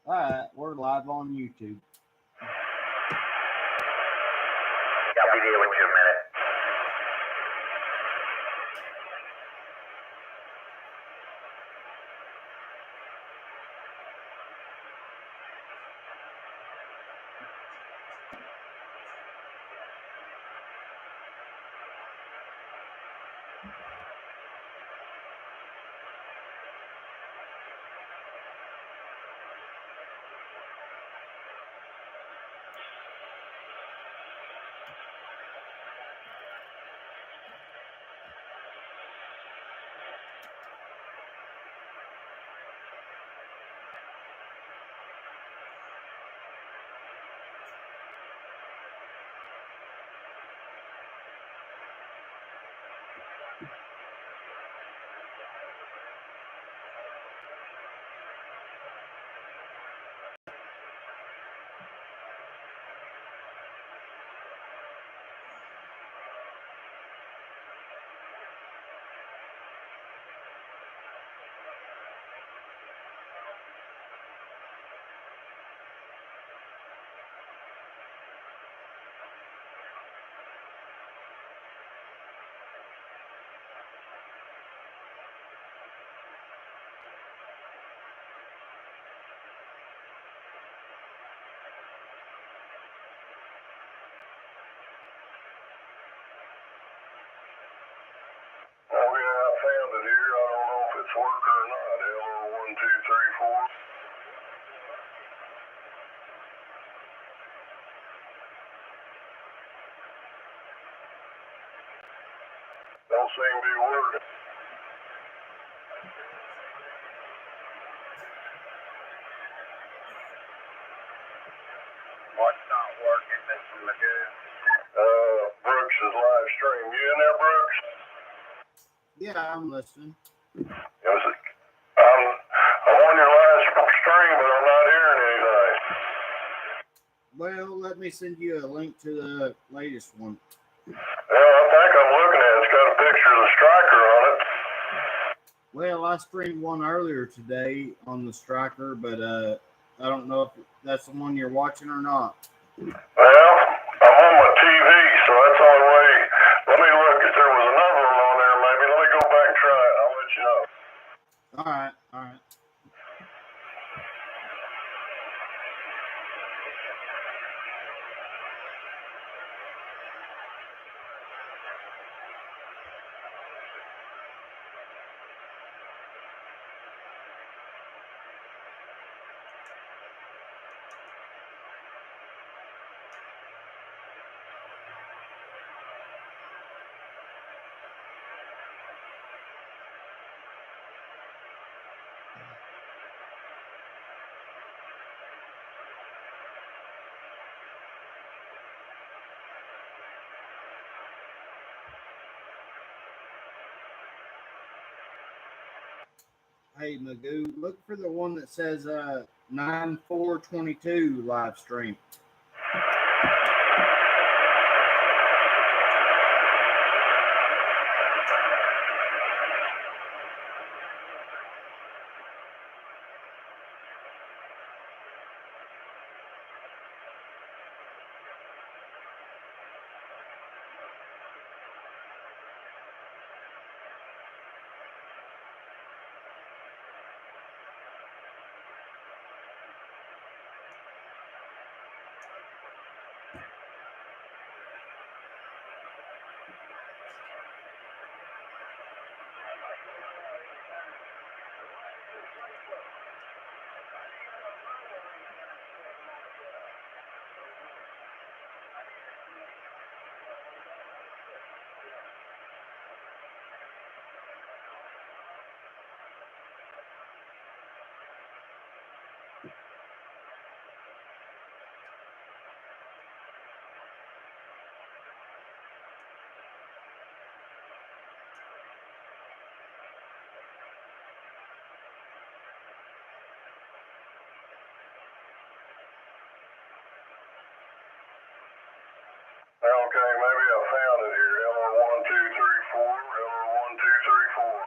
All right, we're live on YouTube. I'll be there with you in a minute. Oh yeah, I found it here. I don't know if it's working or not. LR1234. Don't seem to be working. What's not working, Mr. Magoo? Brooks' live stream. You in there, Brooks? Yeah, I'm listening. Yes, I'm on your live stream, but I'm not hearing anything. Well, let me send you a link to the latest one. Yeah, I think I'm looking at it. It's got a picture of the striker on it. Well, I streamed one earlier today on the Striker, but I don't know if that's the one you're watching or not. Well, I'm on my TV, so that's the only way. Let me look. If there was another one on there, maybe. Let me go back and try it. I'll let you know. All right, all right. Hey, Magoo, look for the one that says 9422 live stream. Okay, maybe I found it here. LR1234. LR1234.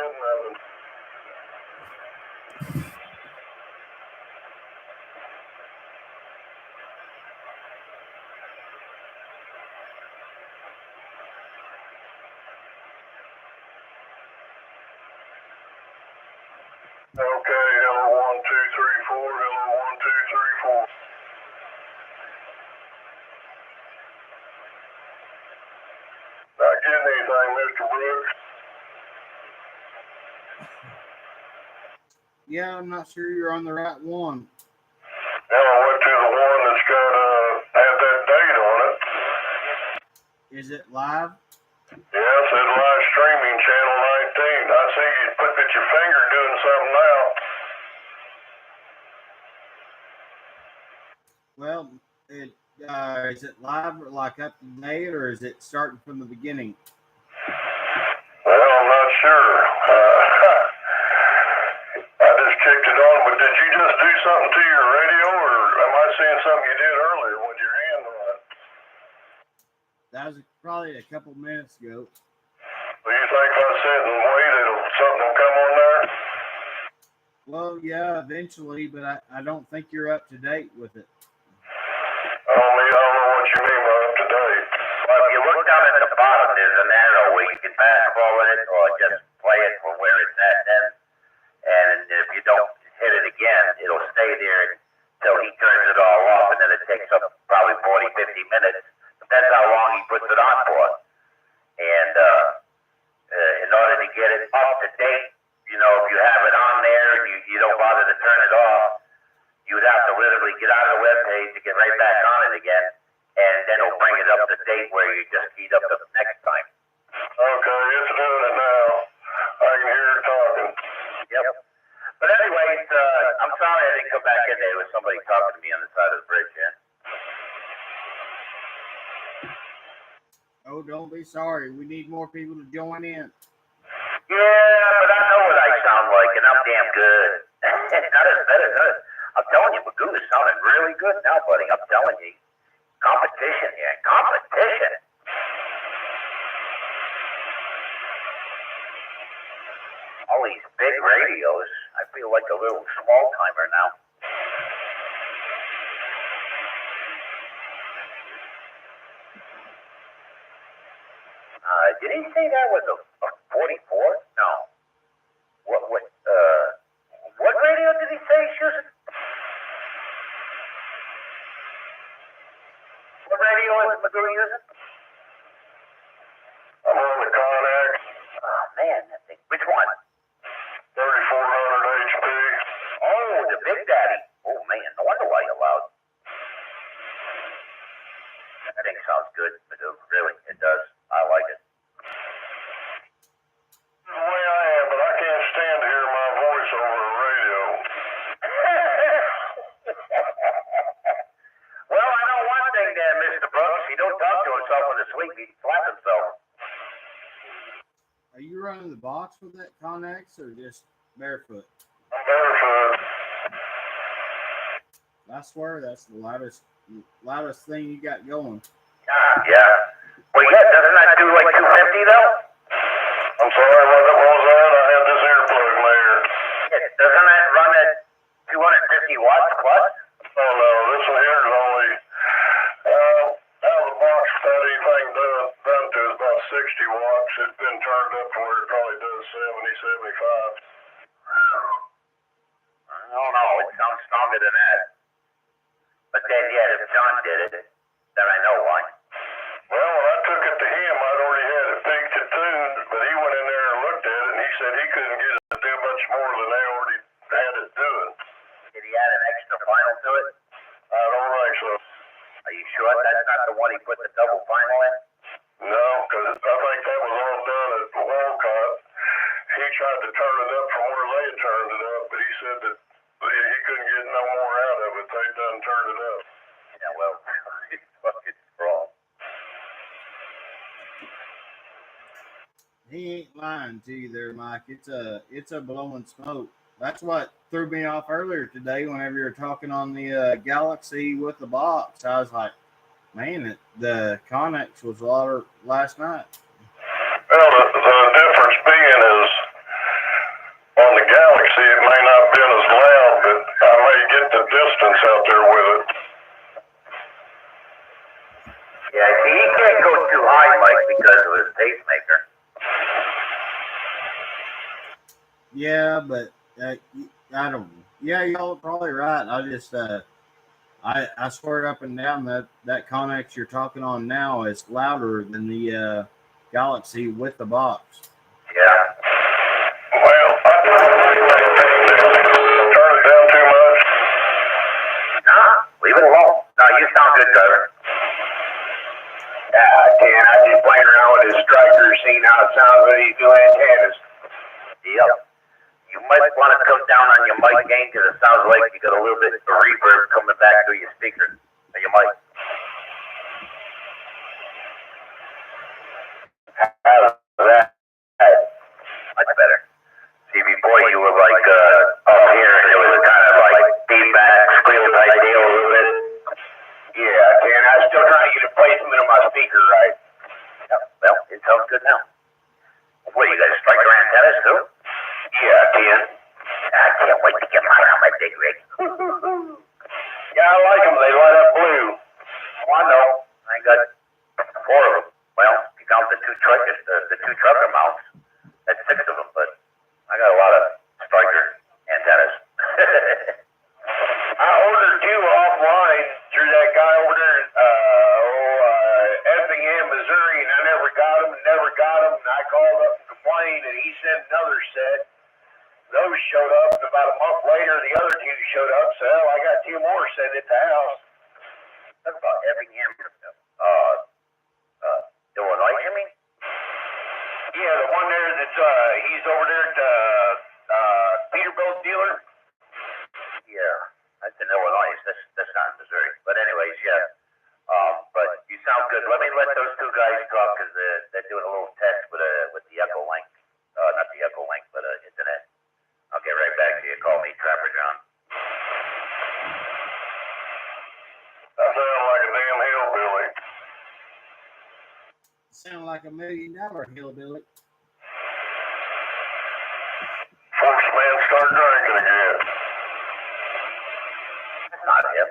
said nothing. Okay, hello 1, 2, 3, 4. Hello 1, 2, 3, 4. Not getting anything, Mr. Brooks. Yeah, I'm not sure you're on the right one. Well, I went to the one that's got had that date on it. Is it live? Yeah, it said live streaming channel 19. I see you put at your finger doing something now. Well, is it live or like up to date, or is it starting from the beginning? Well, I'm not sure. I just kicked it on, but did you just do something to your radio, or am I seeing something you did earlier with your hand on it? That was probably a couple minutes ago. Do you think if I sit and wait, something will come on there? Well, yeah, eventually, but I don't think you're up to date with it. I don't know what you mean by up to date. Well, if you look down at the bottom, there's an arrow where you can fast forward it or just play it from where it's at then. And if you don't hit it again, it'll stay there until he turns it all off, and then it takes up probably 40, 50 minutes. Depends how long he puts it on for. And in order to get it up to date, you know, if you have it on there and you don't bother to turn it off, you would have to literally get out of the web page to get right back on it again, and then it'll bring it up to date where you just heat up the next time. Okay, it's doing it now. I can hear it talking. Yep. But anyways, I'm sorry I didn't come back in there. There was somebody talking to me on the side of the bridge, yeah. Oh, don't be sorry. We need more people to join in. Yeah, but I know what I sound like, and I'm damn good. Not as better. I'm telling you, Magoo is sounding really good now, buddy. I'm telling you. Competition here. Competition. All these big radios. I feel like a little small timer now. Did he say that was a 44? No. What radio did he say he's using? What radio is Magoo using? I'm on the Connex. Oh, man, that thing. Which one? 3400 HP. Oh, the Big Daddy. Oh, man, no wonder why you're loud. That thing sounds good, Magoo. Really, it does. I like it. The way I am, but I can't stand to hear my voice over a radio. Well, I know one thing there, Mr. Brooks. He don't talk to himself in his sleep. He slaps himself. Are you running the box with that Connex or just barefoot? I'm barefoot. I swear that's the loudest thing you got going. Yeah. Well, yeah, doesn't that do like 250 though? I'm sorry, what was that? I had this earplug in my ear. Yeah, doesn't that run at 250 watts plus? Oh no, this one here is only out of the box without anything done to it, about 60 watts. It's been turned up to where it probably does 70, 75. I don't know. It sounds stronger than that. But then, yeah, if John did it, then I know why. Well, when I took it to him, I'd already had it peaked and tuned, but he went in there and looked at it, and he said he couldn't get it to do much more than they already had it doing. Did he add an extra final to it? I don't think so. Are you sure that's not the one he put the double final in? No, because I think that was all done at Walcott. He tried to turn it up from where they had turned it up, but he said that he couldn't get no more out of it. They done turned it up. Yeah, well, he's fucking strong. He ain't lying to you there, Mike. It's a blowing smoke. That's what threw me off earlier today whenever you were talking on the Galaxy with the box. I was like, man, the Connex was louder last night. Well, the difference being is on the Galaxy, it may not have been as loud, but I may get the distance out there with it. Yeah, see, he can't go too high, Mike, because of his pacemaker. Yeah, but I don't know. Yeah, y'all are probably right. I just I swear up and down that Connex you're talking on now is louder than the Galaxy with the box. Yeah. Well, I don't turn it down too much. Nah, leave it alone. No, you sound good, Trevor. Yeah, I can. I just playing around with his striker, seeing how it sounds when he's doing antennas. Yep. You might want to come down on your mic gain because it sounds like you got a little bit of reverb coming back through your speakers. Or your mic. How's that? Much better. See, before you were like up here and it was kind of like feedback, squeal type deal a little bit. Yeah, I can. I'm still trying to get a placement of my speaker right. Yep. Well, it sounds good now. What, you guys strike your antennas too? Yeah, I can. I can't wait to get mine on my big rig. Yeah, I like them. They light up blue. Oh, I know. I got 4 of them. Well, if you count the two trucker mounts, that's 6 of them, but I got a lot of striker antennas. I ordered 2 offline through that guy over there in Effingham, Missouri, and I never got them. And I called up and complained, and he sent another set. Those showed up, and about a month later, the other 2 showed up. So I got 2 more sent at the house. Talk about Effingham, Illinois, you mean? Yeah, the one there that's he's over there at the Peterbilt dealer. Yeah, that's in Illinois. That's not in Missouri. But anyways, yeah. But you sound good. Let me let those 2 guys talk because they're doing a little test with the Echo Link. Not the Echo Link, but internet. I'll get right back to you. Call me Trapper John. I sound like a damn hillbilly. Sound like $1 million hillbilly. First man start drinking again. That's not him.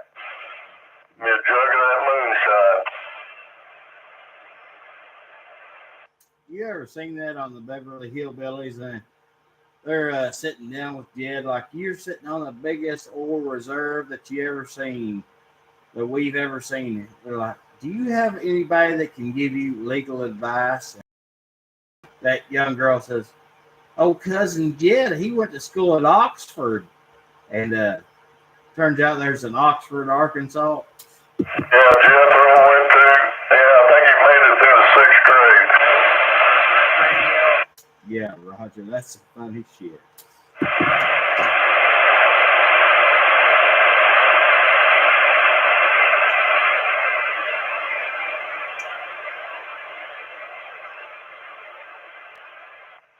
Me a jug of that moonshine. You ever seen that on the Beverly Hillbillies? And they're sitting down with Jed like you're sitting on the biggest oil reserve that you ever seen, that we've ever seen. They're like, do you have anybody that can give you legal advice? And that young girl says, oh, cousin Jed, he went to school at Oxford. And turns out there's an Oxford, Arkansas. Yeah, Jethro went to, I think he made it through the 6th grade. Yeah, Roger, that's some funny shit.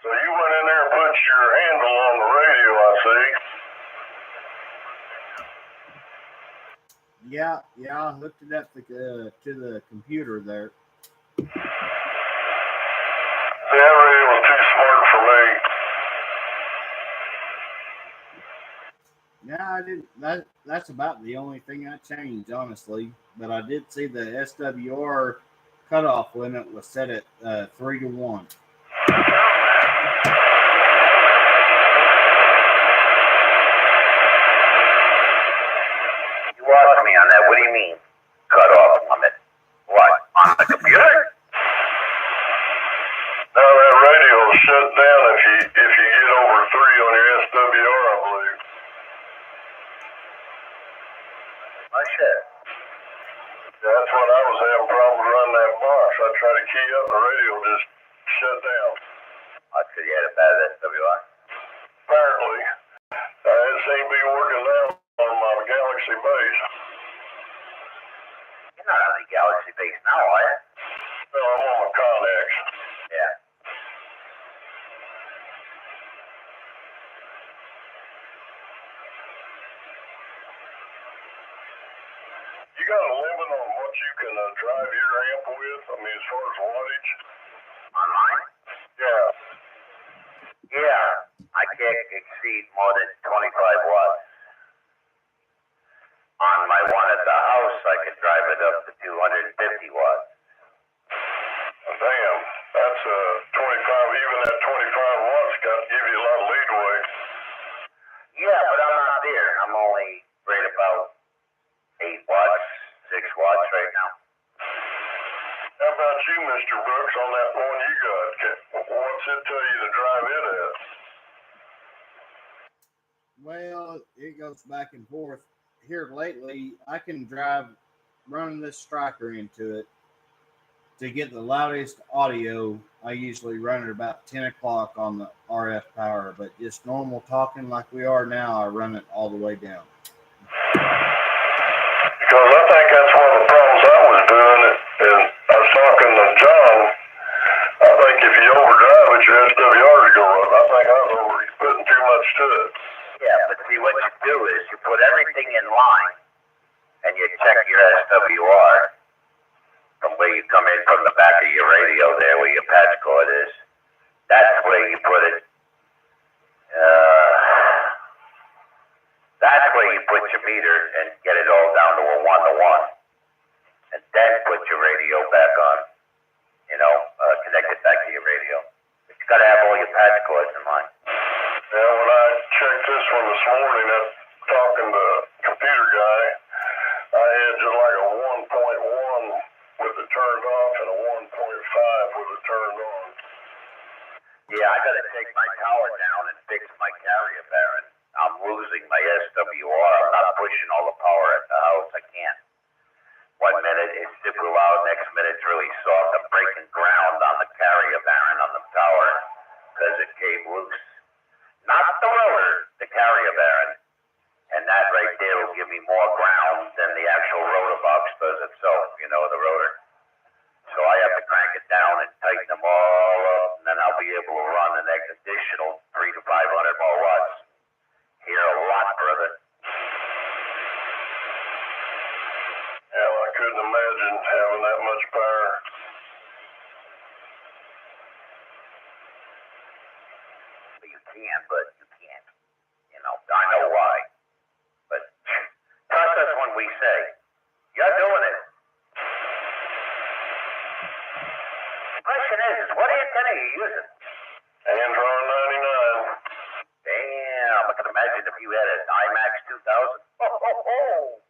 So you went in there and put your handle on the radio, I see. Yeah, I hooked it up to the computer there. That radio was too smart for me. Yeah, I didn't. That's about the only thing I changed, honestly. But I did see the SWR cutoff limit was set at 3 to 1. You lost me on that. What do you mean? Cut off limit? What? On the computer? No, that radio will shut down if you get over 3 on your SWR, I believe. Oh, shit. Yeah, that's when I was having problems running that box. I tried to key up, the radio just shut down. That's because you had a bad SWR. Apparently. It seemed to be working now on my Galaxy base. You're not on the Galaxy base now, are you? No, I'm on my Connex. Yeah. You got a limit on what you can drive your amp with? I mean, as far as wattage? On mine? Yeah. Yeah. I can't exceed more than 25 watts. On my one at the house, I can drive it up to 250 watts. Damn, that's 25, even that 25 watts got to give you a lot of leadway. Yeah, but I'm not there. I'm only right about 8 watts, 6 watts right now. How about you, Mr. Brooks, on that one you got? What's it tell you to drive it at? Well, it goes back and forth. Here lately, I can drive running this striker into it. To get the loudest audio, I usually run at about 10 o'clock on the RF power, but just normal talking like we are now, I run it all the way down. Because I think that's one of the problems I was doing, and I was talking to John. I think if you overdrive it, your SWR is going up. I think I was putting too much to it. Yeah, but see, what you do is you put everything in line, and you check your SWR. From where you come in from the back of your radio there, where your patch cord is, that's where you put it. That's where you put your meter and get it all down to a 1-to-1, and then put your radio back on. Connect it back to your radio. But you got to have all your patch cords in line. Yeah, when I checked this one this morning, talking to the computer guy, I had just like a 1.1 with it turned off and a 1.5 with it turned on. Yeah, I got to take my tower down and fix my carrier bearing. I'm losing my SWR. I'm not pushing all the power at the house. I can't. 1 minute it's super loud, next minute it's really soft. I'm breaking ground on the carrier bearing on the tower because it came loose. Not the rotor, the carrier bearing. And that right there will give me more ground than the actual rotor box does itself, the rotor. So I have to crank it down and tighten them all up, and then I'll be able to run an additional 300 to 500 more watts. Here a lot further. Yeah, well, I couldn't imagine having that much power. You can, but you can't. I know why. But trust us when we say, you're doing it. The question is, what antenna are you using? Andron 99. Damn, I can imagine if you had an IMAX 2000. Oh, oh, oh.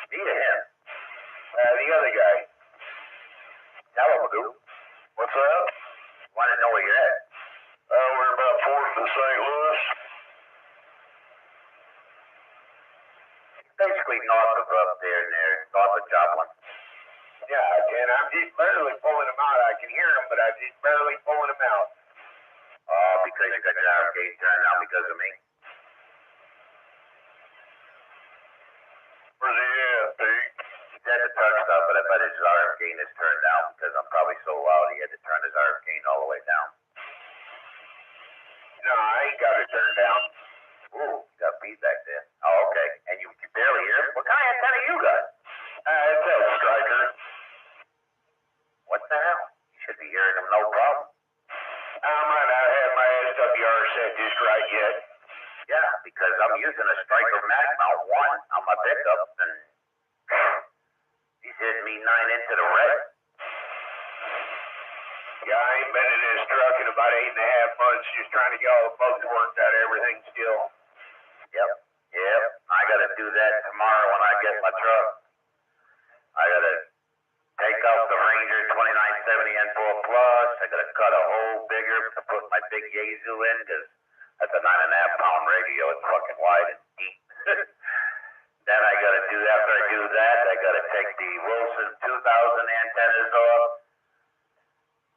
Me to him. The other guy. Tell him, Magoo. What's that? Want to know where you're at? We're about 4th and St. Louis. Basically north of up there, north of Joplin. Yeah, and I'm just barely pulling them out. I can hear them, but I'm just barely pulling them out. Oh, because you got your RF gauge turned down because of me? Where's he at, Pete? He said the touch stuff, but I bet his RF gain is turned down because I'm probably so loud he had to turn his RF gain all the way down. No, I ain't got it turned down. Ooh, you got feedback there. Oh, okay. And you can barely hear him? What kind of antenna you got? It's a striker. What the hell? You should be hearing him no problem. I might not have my SWR set just right yet. Yeah, because I'm using a Striker Mag Mount 1 on my pickup, and he's hitting me 9 into the red. Yeah, I ain't been in this truck in about 8.5 months, just trying to get all the bugs worked out of everything still. Yep. I gotta do that tomorrow when I get my truck. I gotta take out the Ranger 2970 N4 Plus. I gotta cut a hole bigger to put my big Yaesu in, because that's a 9.5-pound radio. It's fucking wide and deep. Then I gotta do, after I do that, I gotta take the Wilson 2000 antennas off.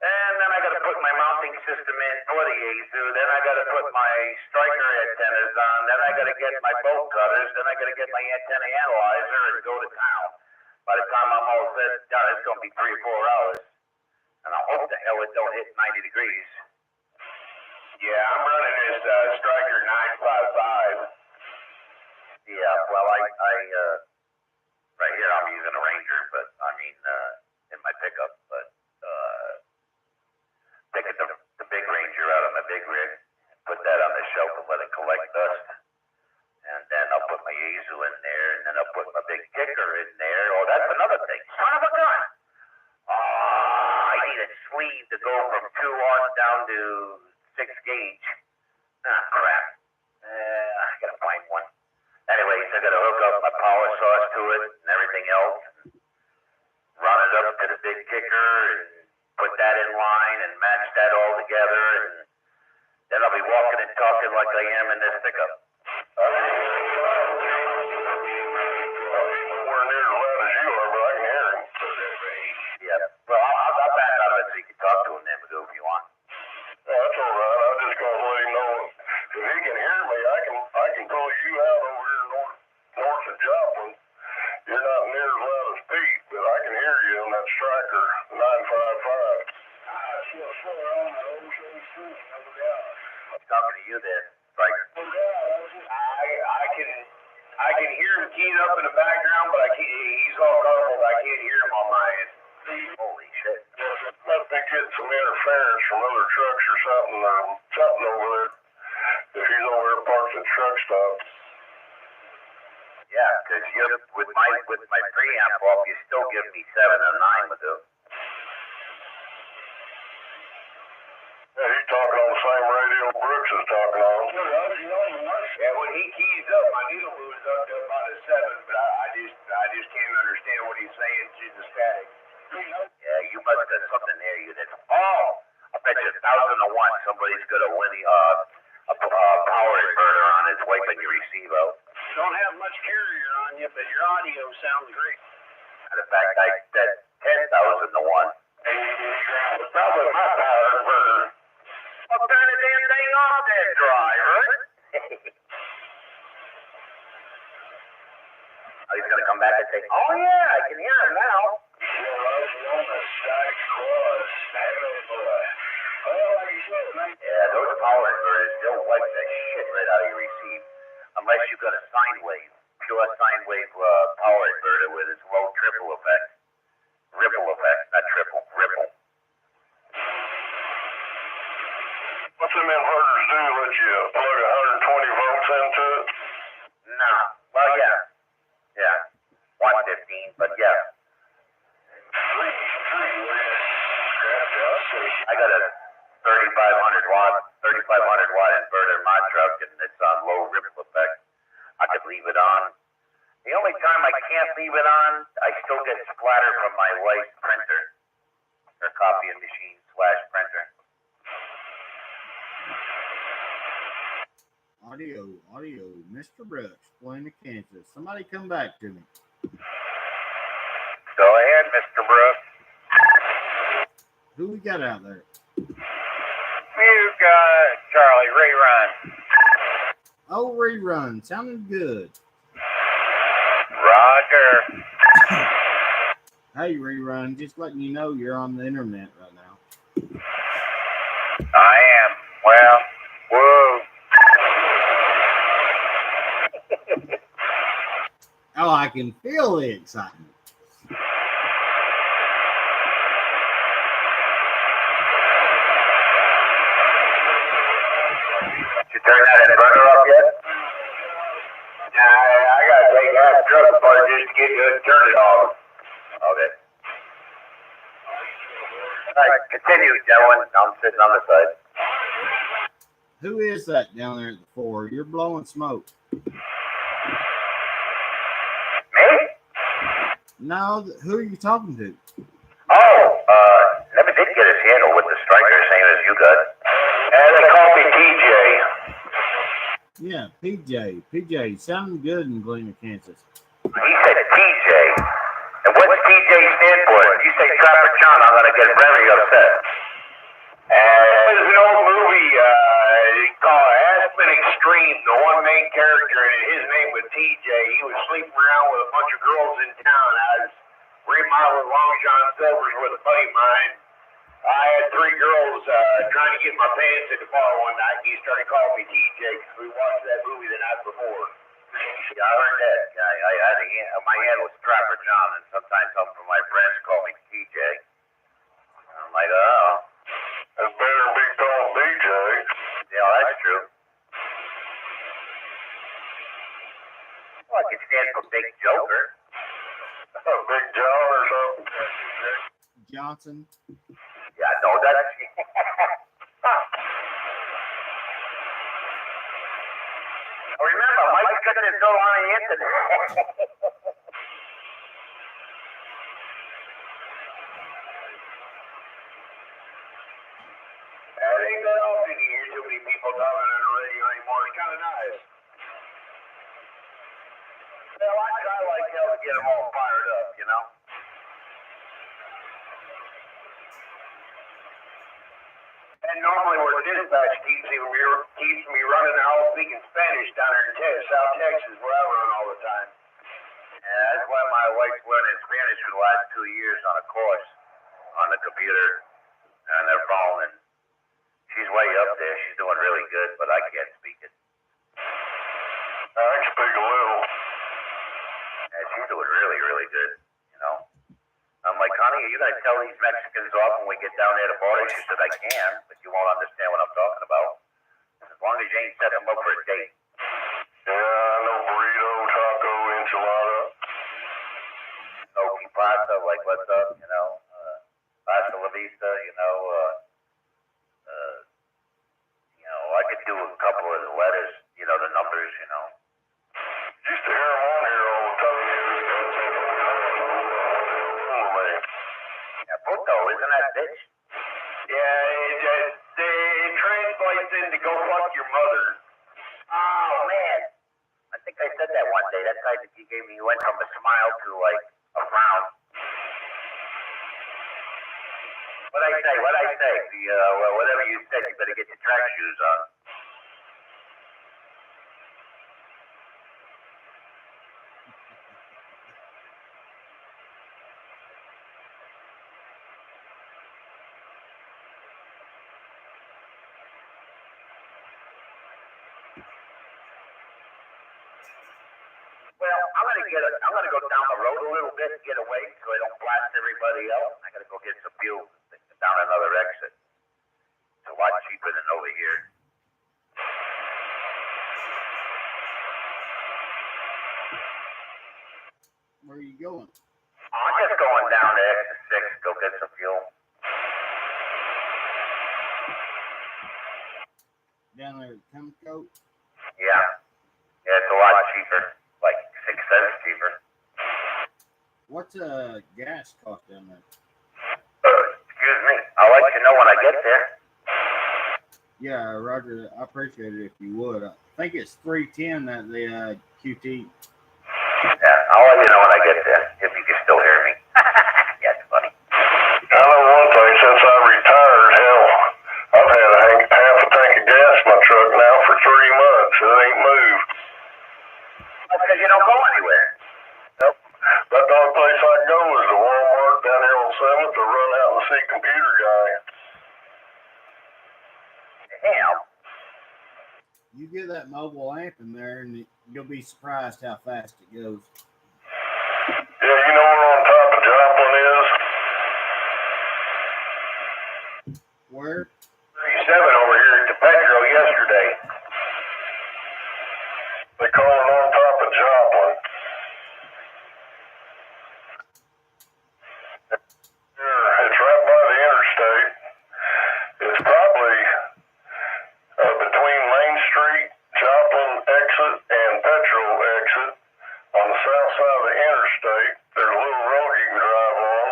And then I gotta put my mounting system in for the Yaesu. Then I gotta put my striker antennas on. Then I gotta get my bolt cutters. Then I gotta get my antenna analyzer and go to town. By the time I'm all set done, it's gonna be 3 or 4 hours. And I hope the hell it don't hit 90 degrees. Yeah, I'm running this Striker 955. Yeah, well, I right here I'm using a Ranger, but I mean, in my pickup, but down to 6 gauge. Ah, crap. I gotta find one. Anyways, I gotta hook up my power source to it and everything else. Run it up to the big kicker and put that in line and match that all together. And then I'll be walking and talking like I am in this pickup. Nowhere near as loud as you are, but I can hear him. Yeah. Well, I'll back out of it so you can talk to him then, Magoo, if you want. That's all right. I just gonna let him know if he can hear me, I can pull you out over here north of Joplin. You're not near as loud as Pete, but I can hear you on that striker 955. I'm talking to you there, Striker. I can hear him keying up in the background, but he's all garbled. I can't hear him on my end. Holy shit. Must be getting some interference from other trucks or something over there. If he's over there parked at the truck stop. Yeah, because with my preamp off, you still give me 7 or 9, Magoo. Yeah, he's talking on the same radio Brooks is talking on. Yeah, when he keys up, my needle moves up to about a 7, but I just can't understand what he's saying through the static. Yeah, you must have something there. I bet you 1,000 to 1 somebody's gonna win a power inverter on its way when you receive out. Don't have much carrier on you, but your audio sounds great. Matter of fact, I bet 10,000 to 1. Probably my power inverter. Well, turn the damn thing off there, driver. Oh, he's gonna come back and say, "Oh yeah, I can hear him now." Yeah, those power inverters, they'll wipe that shit right out of your receive. Unless you've got a sine wave, pure sine wave power inverter with its low ripple effect, not triple, ripple. What's them inverters do? Let you plug 120 volts into it? No, well, yeah, 115, but yeah. I got a 3,500 watt inverter in my truck, and it's on low ripple effect. I could leave it on. The only time I can't leave it on, I still get splatter from my wife's printer, or copying machine / printer. Audio, Mr. Brooks, playing the Kansas. Somebody come back to me. Go ahead, Mr. Brooks. Who we got out there? You got Charlie Rerun. Oh, Rerun. Sounding good. Roger. Hey, Rerun. Just letting you know you're on the internet right now. I am. Well, whoa. Oh, I can feel the excitement. Did you turn that inverter up yet? I got to take half truck apart just to get good and turn it off. Okay. All right, continue, gentlemen. I'm sitting on the side. Who is that down there at the 4? You're blowing smoke. Me? No, who are you talking to? Never did get his handle with the striker, same as you got. And they call me TJ. Yeah, PJ. PJ, sounding good in Galena, Kansas. He said TJ. And what's TJ stand for? If you say Trapper John, I'm going to get very upset. There's an old movie called Aspen Extreme. The one main character in it, his name was TJ. He was sleeping around with a bunch of girls in town. I was remodeling Long John Silver's with a buddy of mine. I had 3 girls trying to get my pants at the bar one night. He started calling me TJ because we watched that movie the night before. Yeah, I heard that. I had my hand was Trapper John, and sometimes some of my friends call me TJ. I'm like, oh. It's better to be called BJ. Yeah, that's true. Well, I could stand for Big Joker. Big John or something. Johnson. Yeah, no, that's... Remember, Mike's got this all on the internet. It ain't that often you hear too many people talking on the radio anymore. It's kind of nice. Well, I try like hell to get them all fired up, you know? And normally where dispatch keeps me running out speaking Spanish down there in South Texas, where I run all the time. Yeah, that's why my wife's learning Spanish for the last 2 years on a course on the computer and their phone, and she's way up there. She's doing really good, but I can't speak it. I can speak a little. And she's doing really, really good, you know. I'm like, honey, are you going to tell these Mexicans off when we get down there to border? She said, I can, but you won't understand what I'm talking about. As long as you ain't set them up for a date. Yeah, I know burrito, taco, enchilada. No pasta, like what's up, you know. Hasta la vista, you know. I could do a couple of the letters, you know, the numbers, you know. Used to hear them on here all the time. Yeah, puto, isn't that bitch? Yeah, it translates into go fuck your mother. Oh, man. I think I said that one day. That guy that you gave me went from a smile to, like, a frown. What'd I say? Well, whatever you said, you better get your track shoes on. Well, I'm gonna go down the road a little bit and get away so I don't blast everybody else. I gotta go get some fuel down another exit. It's a lot cheaper than over here. Where are you going? I'm just going down to exit 6, go get some fuel. Down there at Chemco? Yeah. Yeah, it's a lot cheaper. Like 6 cents cheaper. What's gas cost down there? Excuse me. I'll let you know when I get there. Yeah, Roger. I appreciate it if you would. I think it's $3.10 at the QT. Yeah, I'll let you know when I get there. If you can still hear me. Yeah, it's funny. I know one thing, since I retired, hell, I've had half a tank of gas in my truck now for 3 months. It ain't moved. That's because you don't go anywhere. Yep. About the only place I go is the Walmart down here on 7th to run out and see computer guy. Damn. You get that mobile amp in there, and you'll be surprised how fast it goes. Yeah, you know where on top of Joplin is? Where? 37 over here at the Petro yesterday. They call it on top of Joplin. It's right by the interstate. It's probably between Main Street, Joplin exit, and Petrol exit on the south side of the interstate. There's a little road you can drive on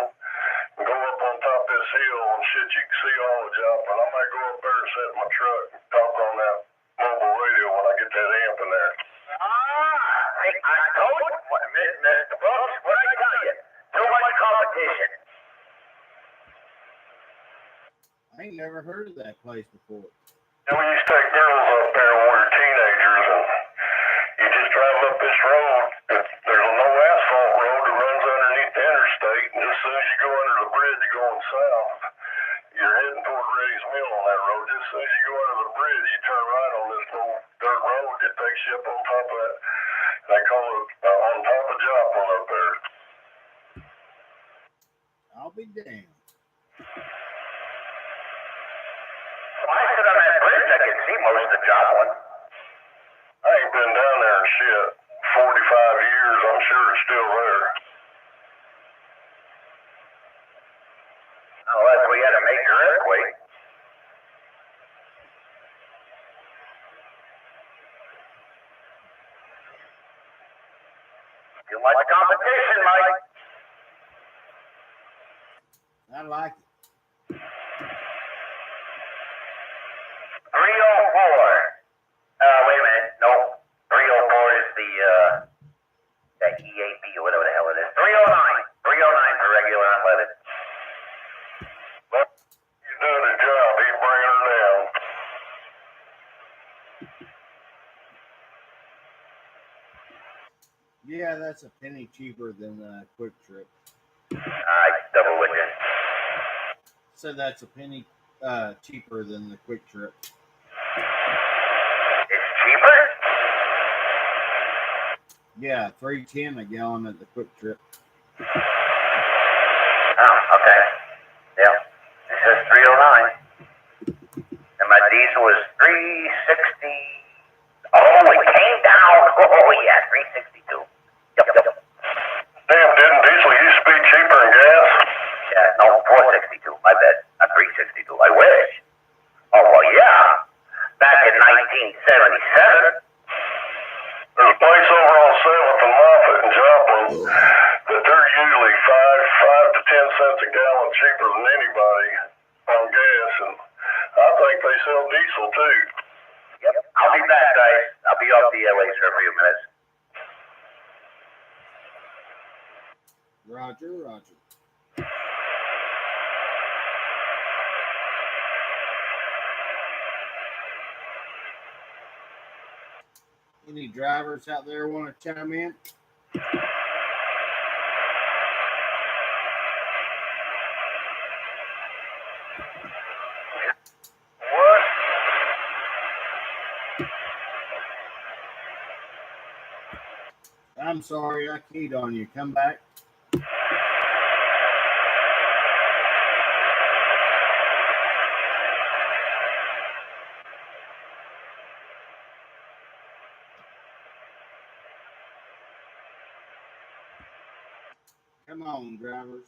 and go up on top of this hill and shit. You can see all of Joplin. I might go up there and sit in my truck and talk on that mobile radio when I get that amp in there. I told you, Mr. Brooks, what did I tell you? Too much competition. I ain't never heard of that place before. And we used to take girls up there when we were teenagers, and you just drive up this road. There's no asphalt road that runs underneath the interstate, and as soon as you go under the bridge going south, you're heading toward Reddy's Mill on that road. Just as soon as you go under the bridge, you turn right on this little dirt road that takes you up on top of that. They call it on top of Joplin up there. I'll be damned. When I sit on that bridge, I can see most of Joplin. I ain't been down there in shit 45 years. I'm sure it's still there. Unless we had a major earthquake. I like it. 304. Wait a minute. No. 304 is that EAB or whatever the hell it is. 309. 309 for regular unleaded. Well, he's doing his job. He's bringing her down. Yeah, that's a penny cheaper than the Quick Trip. I double with you. So that's a penny cheaper than the Quick Trip. It's cheaper? Yeah, $3.10 a gallon at the Quick Trip. Oh, okay. Yeah. It says 309. And my diesel is 360. Oh, it came down. Oh, yeah, 362. Yep. Damn, didn't diesel used to be cheaper than gas? Yeah, no, 462. My bad. Not 362. I wish. Oh, well, yeah. Back in 1977. There's a place over on 7th and Moffett in Joplin that they're usually 5 to 10 cents a gallon cheaper than anybody on gas, and I think they sell diesel too. Yep. I'll be back, guys. I'll be off the airways for a few minutes. Roger, roger. Any drivers out there want to chime in? What? I'm sorry, I keyed on you. Come back. Come on, drivers.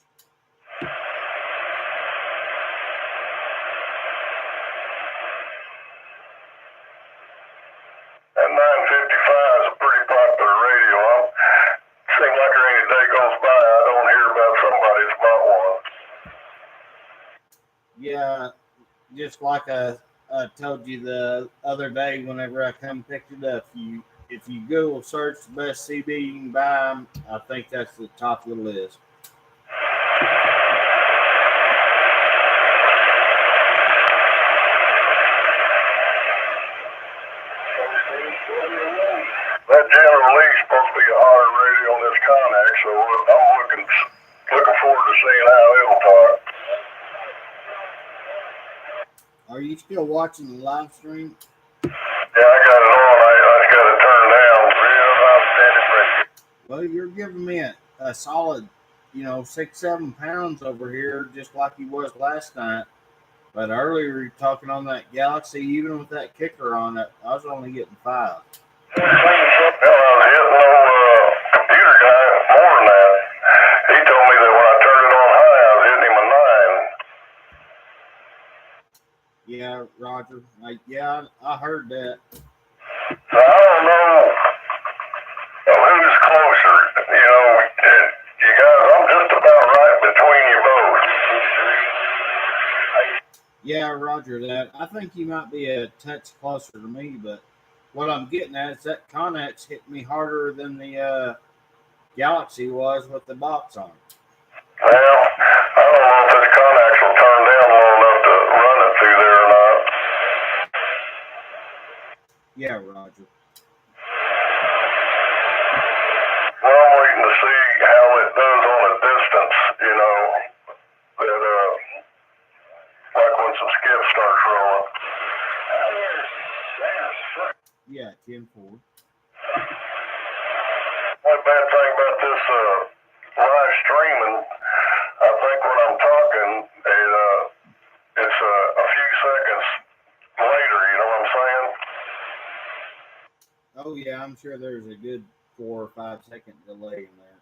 That 955 is a pretty popular radio. Seems like any day goes by, I don't hear about somebody that's bought one. Yeah, just like I told you the other day whenever I come picked it up, if you Google search the best CB you can buy, I think that's the top of the list. That General Lee's supposed to be a hotter radio on this Connex, so I'm looking forward to seeing how it'll talk. Are you still watching the live stream? Yeah, I got it on. I just got it turned down. Real outstanding radio. Well, you're giving me a solid, 6-7 pounds over here, just like you was last night. But earlier you were talking on that Galaxy, even with that kicker on it, I was only getting 5. Hell, I was hitting no computer guy more than that. He told me that when I turned it on high, I was hitting him a 9. Yeah, Roger. I heard that. So I don't know who's closer. You guys, I'm just about right between you both. Yeah, Roger that. I think you might be a touch closer to me, but what I'm getting at is that Connex hit me harder than the Galaxy was with the box on. Well, I don't know if this Connex will turn down low enough to run it through there or not. Yeah, Roger. Well, I'm waiting to see how it does on a distance, that, like when some skips start rolling. Yeah, 10-4. One bad thing about this live streaming, I think when I'm talking, it's a few seconds later, you know what I'm saying? Oh, yeah, I'm sure there's a good 4 or 5 second delay in there.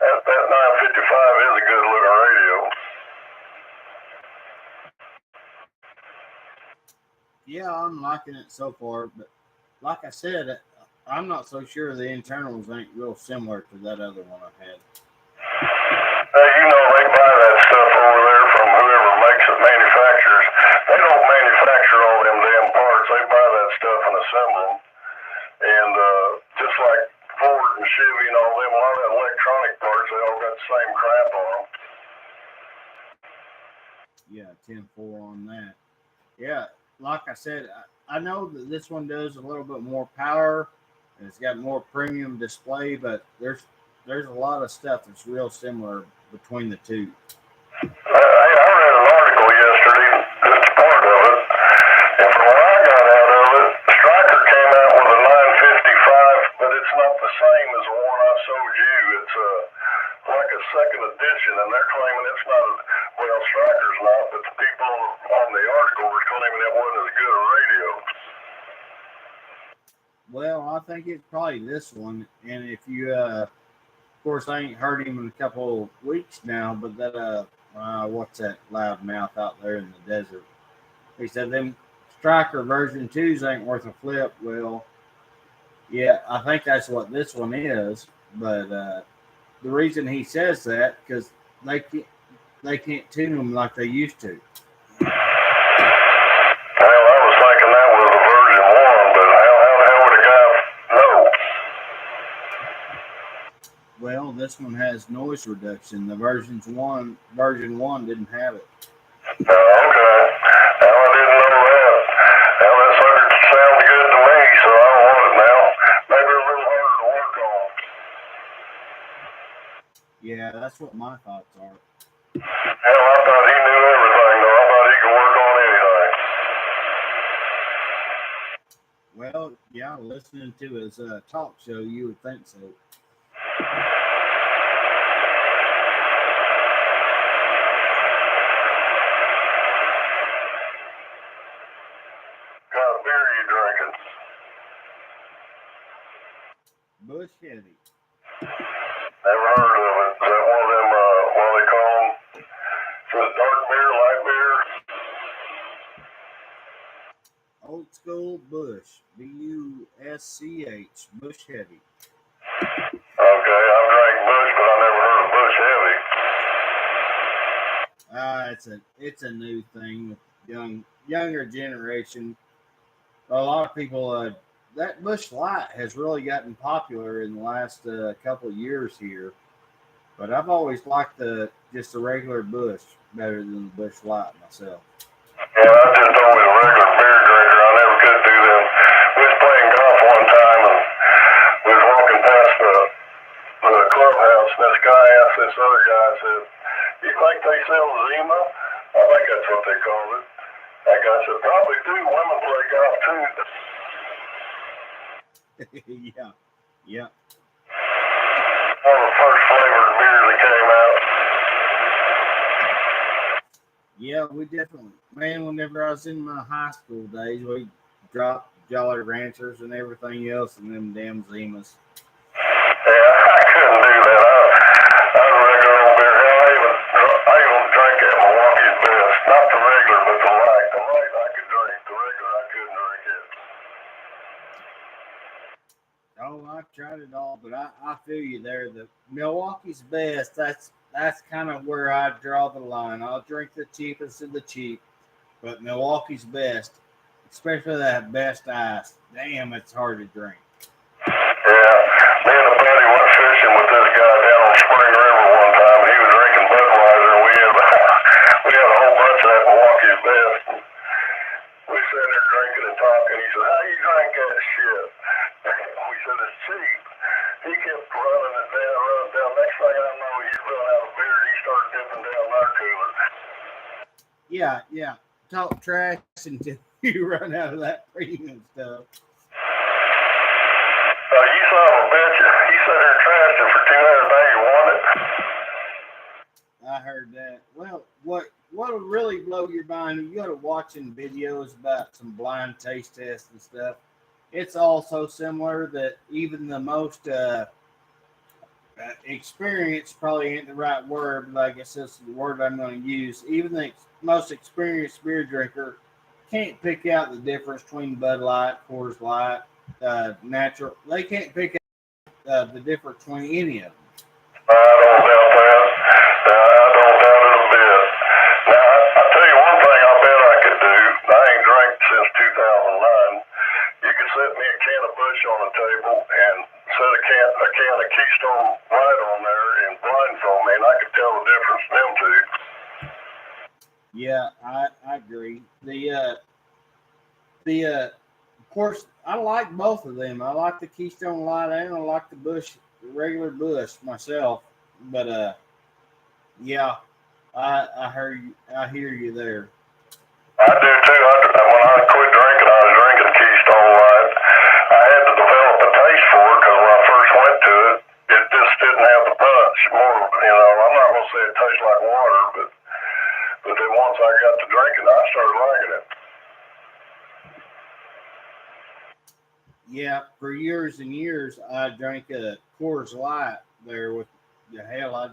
That 955 is a good looking radio. Yeah, I'm liking it so far, but like I said, I'm not so sure the internals ain't real similar to that other one I had. Hey, you know they buy that stuff over there from whoever makes it, manufacturers. They don't manufacture all them damn parts. They buy that stuff and assemble them. And just like Ford and Chevy and all them, a lot of that electronic parts, they all got the same crap on them. Yeah, 10-4 on that. Yeah, like I said, I know that this one does a little bit more power and it's got more premium display, but there's a lot of stuff that's real similar between the two. I read an article yesterday, that's part of it, and from what I got out of it, Stryker came out with a 955, but it's not the same as the one I sold you. It's like a second edition, and they're claiming it's not, well, Stryker's not, but the people on the article were claiming it wasn't as good a radio. Well, I think it's probably this one, and if you, of course, I ain't heard him in a couple of weeks now, but that, what's that loud mouth out there in the desert? He said them Stryker version 2s ain't worth a flip. Well, yeah, I think that's what this one is, but the reason he says that because they can't tune them like they used to. Well, I was thinking that was a version 1, but how the hell would a guy know? Well, this one has noise reduction. The version 1 didn't have it. Okay. Well, I didn't know that. Well, that sucker sounds good to me, so I don't want it now. Maybe a little harder to work on. Yeah, that's what my thoughts are. Hell, I thought he knew everything, though. I thought he could work on anything. Well, yeah, listening to his talk show, you would think so. What kind of beer are you drinking? Bush Heavy. Never heard of it. Is that one of them, what do they call them? Is it dark beer, light beer? Old school Bush. B-U-S-C-H. Bush Heavy. Okay, I've drank Bush, but I never heard of Bush Heavy. It's a new thing with younger generation. A lot of people, that Bush Light has really gotten popular in the last couple of years here. But I've always liked just the regular Bush better than the Bush Light myself. Yeah, I just always a regular beer drinker. I never could do them. We was playing golf one time, and we was walking past the clubhouse, and this guy asked this other guy, I said, you think they sell Zima? I think that's what they called it. That guy said, probably do. Women play golf, too. Yeah. One of the first flavored beers that came out. Yeah, we definitely, man, whenever I was in my high school days, we dropped Jolly Ranchers and everything else and them damn Zimas. Yeah, I couldn't do that. I was a regular old beer. Hell, I even drank that Milwaukee's Best. Not the regular, but the light. The light I could drink. The regular I couldn't drink it. Oh, I've tried it all, but I feel you there. The Milwaukee's Best, that's kind of where I draw the line. I'll drink the cheapest of the cheap, but Milwaukee's Best, especially that Best Ice, damn, it's hard to drink. Yeah, me and a buddy went fishing with this guy down on Spring River one time, and he was drinking Budweiser, and we had a whole bunch of that Milwaukee's Best. We sat there drinking and talking. He said, how you drink that shit? We said, it's cheap. He kept running it down. Next thing I know, he run out of beer, and he started dipping down our cooler. Yeah. Talk trash until you run out of that premium stuff. You son of a bitch. He sat there and trashed it for 2 hours. Now you want it? I heard that. Well, what'll really blow your mind, you go to watching videos about some blind taste tests and stuff. It's all so similar that even the most experienced, probably ain't the right word, but I guess that's the word I'm going to use. Even the most experienced beer drinker can't pick out the difference between Bud Light, Coors Light, natural. They can't pick out the difference between any of them. I don't doubt that. I don't doubt it a bit. Now, I tell you one thing I bet I could do. I ain't drank since 2009. You could set me a can of Busch on the table and set a can of Keystone Light on there and blindfold me, and I could tell the difference in them two. Yeah, I agree. Of course, I like both of them. I like the Keystone Light and I like the Busch, the regular Busch myself. But yeah, I hear you there. I do too. When I quit drinking, I was drinking Keystone Light. I had to develop a taste for it because when I first went to it, it just didn't have the punch. More, I'm not gonna say it tastes like water, but then once I got to drinking, I started liking it. Yeah, for years and years, I drank a Coors Light there with the hell. I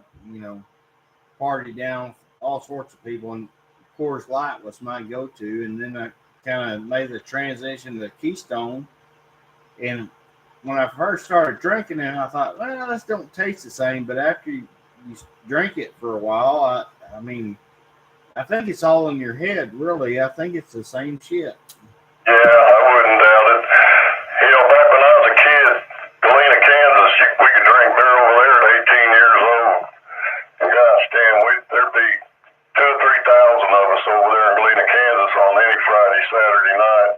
party down with all sorts of people, and Coors Light was my go-to. And then I kind of made the transition to Keystone. And when I first started drinking it, I thought, well, this don't taste the same. But after you drink it for a while, I mean, I think it's all in your head, really. I think it's the same shit. Yeah, I wouldn't doubt it. Back when I was a kid, Galena, Kansas, we could drink beer over there at 18 years old. And gosh damn, there'd be 2,000 or 3,000 of us over there in Galena, Kansas on any Friday, Saturday night.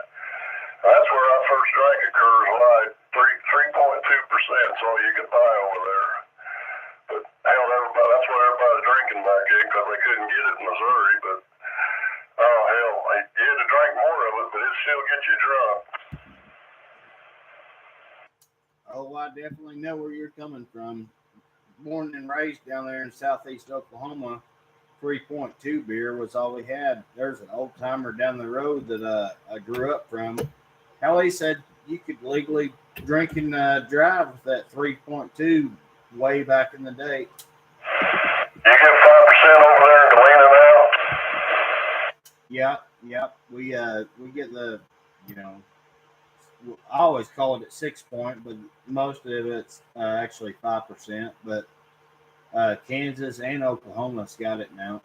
That's where I first drank a Coors Light. 3.2% is all you could buy over there. But hell, that's what everybody's drinking back then because they couldn't get it in Missouri. But oh hell, you had to drink more of it, but it still gets you drunk. Oh, I definitely know where you're coming from. Born and raised down there in southeast Oklahoma, 3.2 beer was all we had. There's an old timer down the road that I grew up from. Hell, he said you could legally drink and drive with that 3.2 way back in the day. You get 5% over there in Galena now? Yeah. We get the, I always called it 6 point, but most of it's actually 5%. But Kansas and Oklahoma's got it now.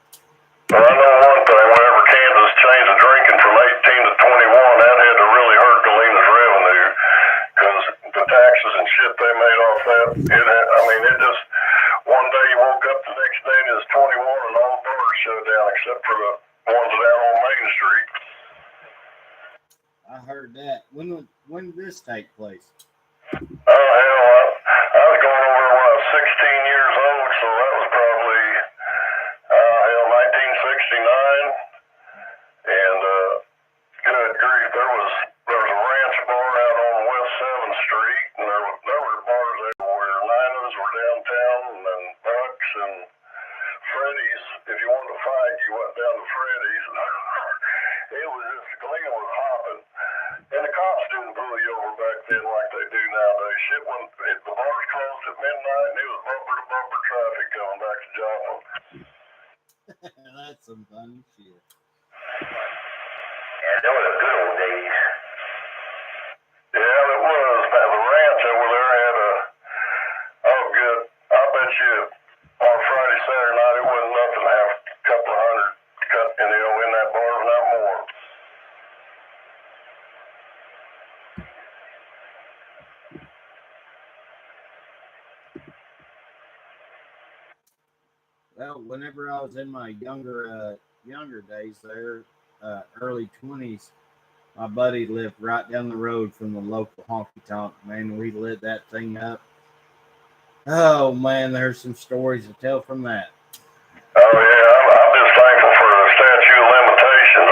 Well, I know one thing. Whenever Kansas changed the drinking from 18 to 21, that had to really hurt Galena's revenue because the taxes and shit they made off that. It just one day you woke up the next day and it was 21 and all the bars shut down except for the ones down on Main Street. I heard that. When did this take place? Oh, hell, I was going over when I was 16 years old, so that was probably, 1969. And, good grief, there was a ranch bar out on West 7th Street, and there were bars everywhere. Linas were downtown, and then Bucks and Freddy's. If you wanted to fight, you went down to Freddy's. It was just, Galena was hopping. And the cops didn't pull you over back then like they do nowadays. Shit, the bars closed at midnight, and it was bumper-to-bumper traffic coming back to Joplin. That's some funny shit. Yeah, those were the good old days. Yeah, it was. The ranch over there had good. I bet you on Friday, Saturday night, it wasn't nothing to have a couple of hundred in that bar, if not more. Well, whenever I was in my younger days there, early 20s, my buddy lived right down the road from the local honky tonk. Man, we lit that thing up. Oh man, there's some stories to tell from that. Oh yeah, I'm just thankful for the statute of limitations.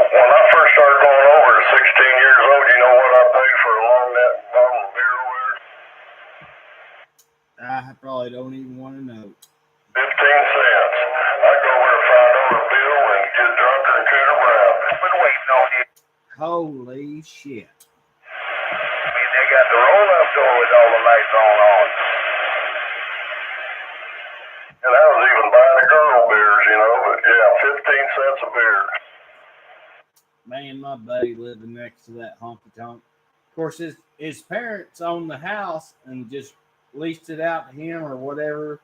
When I first started going over at 16 years old, you know what I paid for a long neck bottle of beer over there? I probably don't even want to know. 15 cents. I'd go over a $5 bill and get drunker and cooter brown. Been waiting on you. Holy shit. They got the roll-up door with all the lights on. And I was even buying the girl beers, but yeah, 15 cents a beer. Man, my buddy living next to that honky tonk. Of course, his parents owned the house and just leased it out to him or whatever.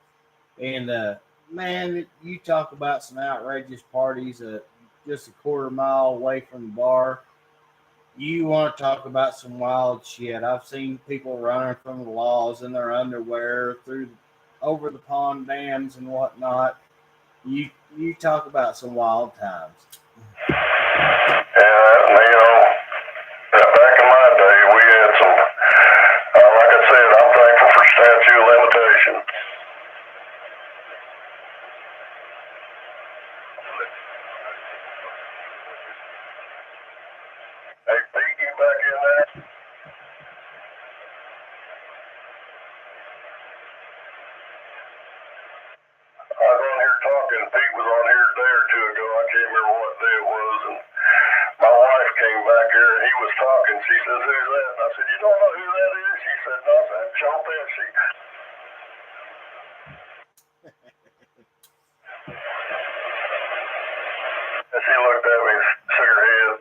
And man, you talk about some outrageous parties just a quarter mile away from the bar. You want to talk about some wild shit? I've seen people running from the laws in their underwear through over the pond dams and whatnot. You talk about some wild times. Yeah, you know, back in my day, we had some, like I said, I'm thankful for statute of limitations. Hey, Pete, you back in there? I was on here talking. Pete was on here a day or two ago. I can't remember what day it was. And my wife came back here and he was talking. She says, "Who's that?" And I said, "You don't know who that is?" She said, "No, that's Joe Pesci." And she looked at me and shook her head.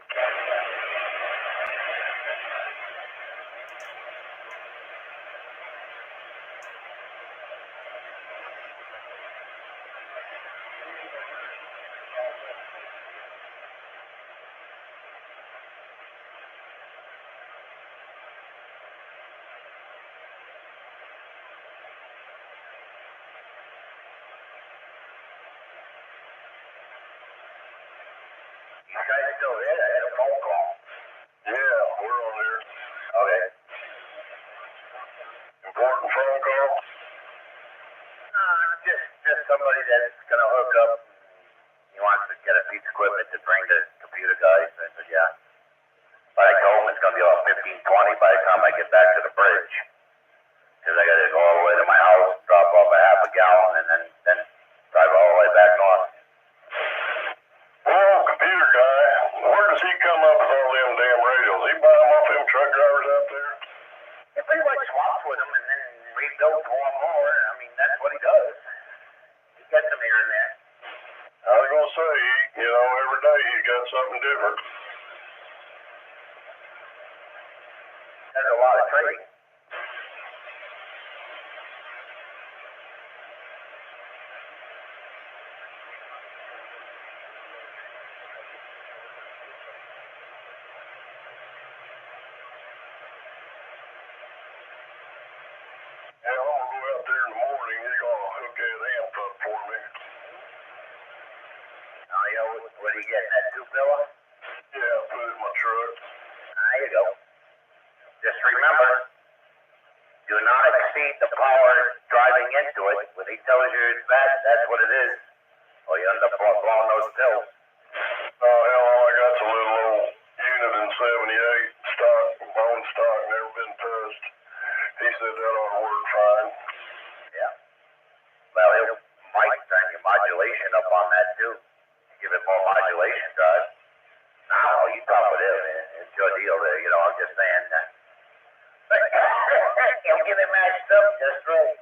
You guys still there? I had a phone call. Yeah, we're on there. Okay. Important phone call? Just somebody that's gonna hook up. He wants to get a piece of equipment to bring the computer guys. I said, yeah. But I told him it's gonna be about 15-20 by the time I get back to the bridge. Because I gotta go all the way to my house, drop off a half a gallon, and then drive all the way back north. Well, computer guy, where does he come up with all them damn radios? He buy them off them truck drivers out there? He pretty much swaps with them and then rebuilds more and more. I mean, that's what he does. He gets them here and there. I was gonna say, you know, every day he's got something different. There's a lot of trading. Yeah, I'm gonna go out there in the morning. He's gonna hook that amp up for me. Oh, yeah, what are you getting, that 2-filler? Yeah, put it in my truck. There you go. Just remember, do not exceed the power driving into it. When he tells you it's bad, that's what it is. Or you end up blowing those pills. Oh, hell, all I got's a little old unit in 78 stock, bone stock, never been touched. He said that ought to work fine. Yeah. Well, he might turn your modulation up on that too. Give it more modulation drive. Now, you talk with him. It's your deal there. You know, I'm just saying that. He'll get it matched up just right.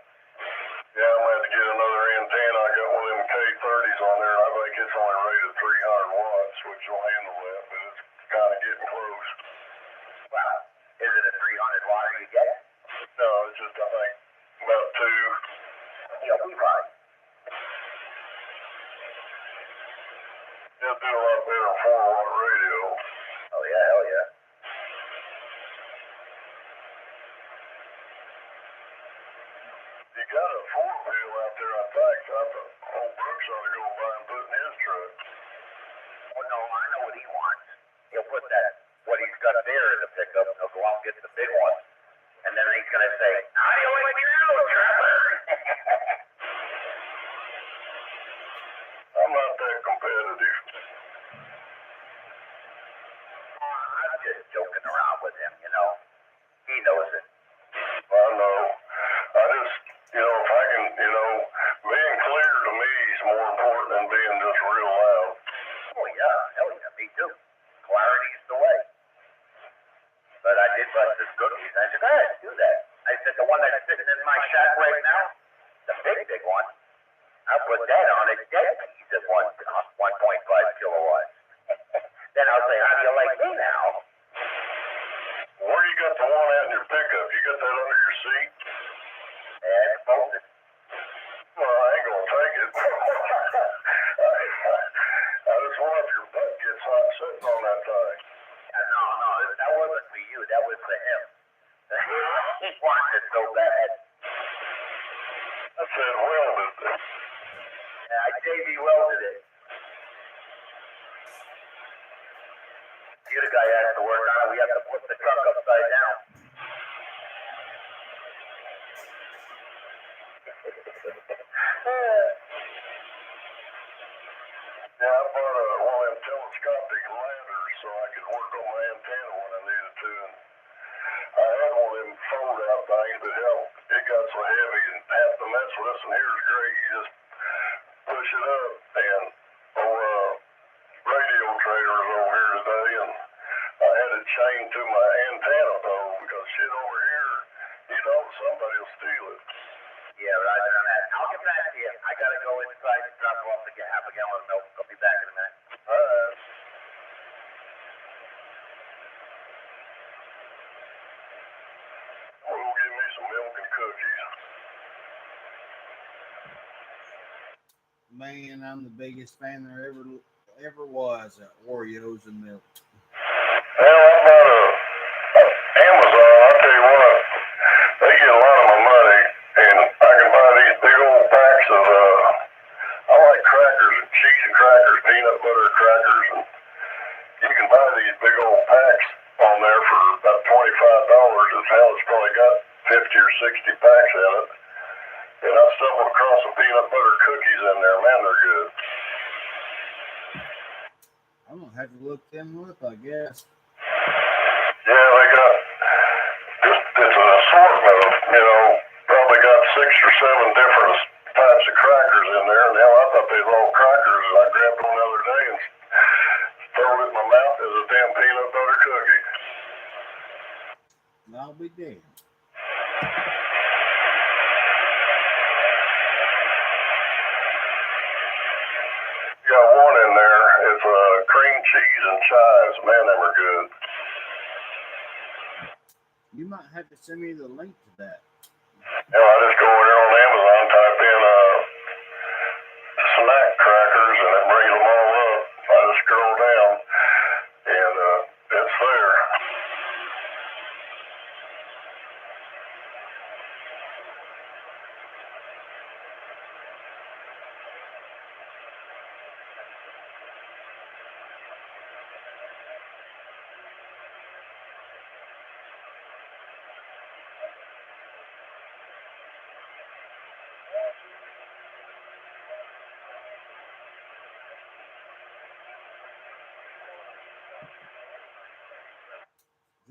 Yeah, I'm gonna have to get another antenna. I got one of them K30s on there, and I think it's only rated 300 watts, which will handle that, but it's kind of getting close. Well, is it a 300 watt you get? No, it's just, I think, about 2. He'll be fine. It'll do a lot better than 4-watt radio. Oh, yeah, hell yeah. You got a 4-wheel out there, I think. I thought old Brooks ought to go by and put in his truck. Oh, no, I know what he wants. He'll put that, what he's got there in the pickup, and he'll go out and get the big one. And then he's going to say, how do you like me now, Trapper? I'm not that competitive. I'm just joking around with him, you know. He knows it. I know. I just, you know, if I can, you know, being clear to me is more important than being just real loud. Oh, yeah, hell yeah, me too. Clarity's the way. But I did bust his cookies. I said, go ahead, do that. I said, the one that's sitting in my shack right now, the big one, I'll put that on a dead piece at 1.5 kilowatts. Then I'll say, how do you like me now? Where you got the one out in your pickup? You got that under your seat? Yeah, it's bolted. Well, I ain't gonna take it. I just wonder if your butt gets hot sitting on that thing. No, that wasn't for you. That was for him. He wanted it so bad. I said welded. Yeah, I JV welded it. The other guy has to work on it. We have to put the truck upside down. Yeah, I bought one of them telescopic ladders so I could work on my antenna when I needed to. And I had one of them fold-out things, but hell, it got so heavy and half the mess with this one here is great. You just push it up, and our radio trader was over here today, and I had it chained to my antenna pole because shit over here, somebody will steal it. Yeah, roger on that. I'll get back to you. I gotta go inside and drop off the half a gallon of milk. I'll be back in a minute. All right. Well, go give me some milk and cookies. Man, I'm the biggest fan there ever was at Oreos and milk. Hell, I'm not Amazon. I tell you what, they get a lot of my money, and I can buy these big old packs of. I like crackers and cheese and crackers, peanut butter crackers, and you can buy these big old packs on there for about $25. As hell, it's probably got 50 or 60 packs in it. And I stumbled across some peanut butter cookies in there. Man, they're good. I'm gonna have to look them up, I guess. Yeah, they got it's an assortment of, probably got 6 or 7 different types of crackers in there. And hell, I thought they was all crackers. And I grabbed one the other day and threw it in my mouth as a damn peanut butter cookie. I'll be damned. Got one in there. It's cream cheese and chives. Man, them are good. You might have to send me the link to that. I just go over there on Amazon, type in snack crackers, and it brings them all up. I just scroll down, and it's there.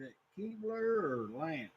Is it Keebler or Lance?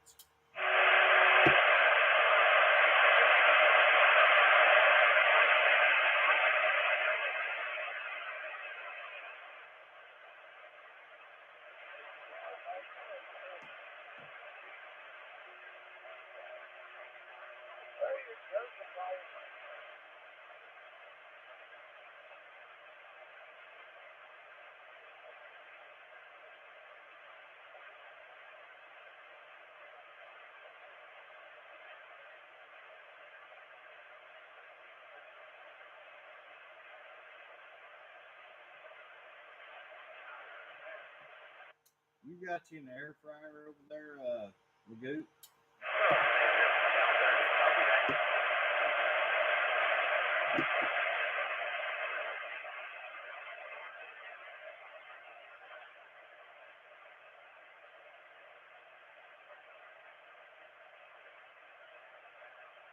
You got you an air fryer over there, Lagoot?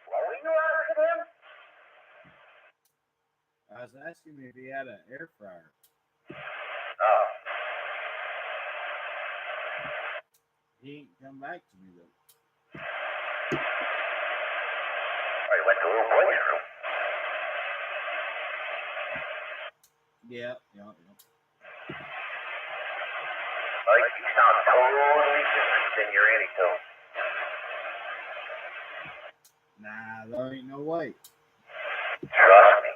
What were you asking him? I was asking if he had an air fryer. Oh. He ain't come back to me, though. Oh, he went to little boy's room. Yeah. Oh, you sound totally different than your Annie tone. Nah, there ain't no way. Trust me.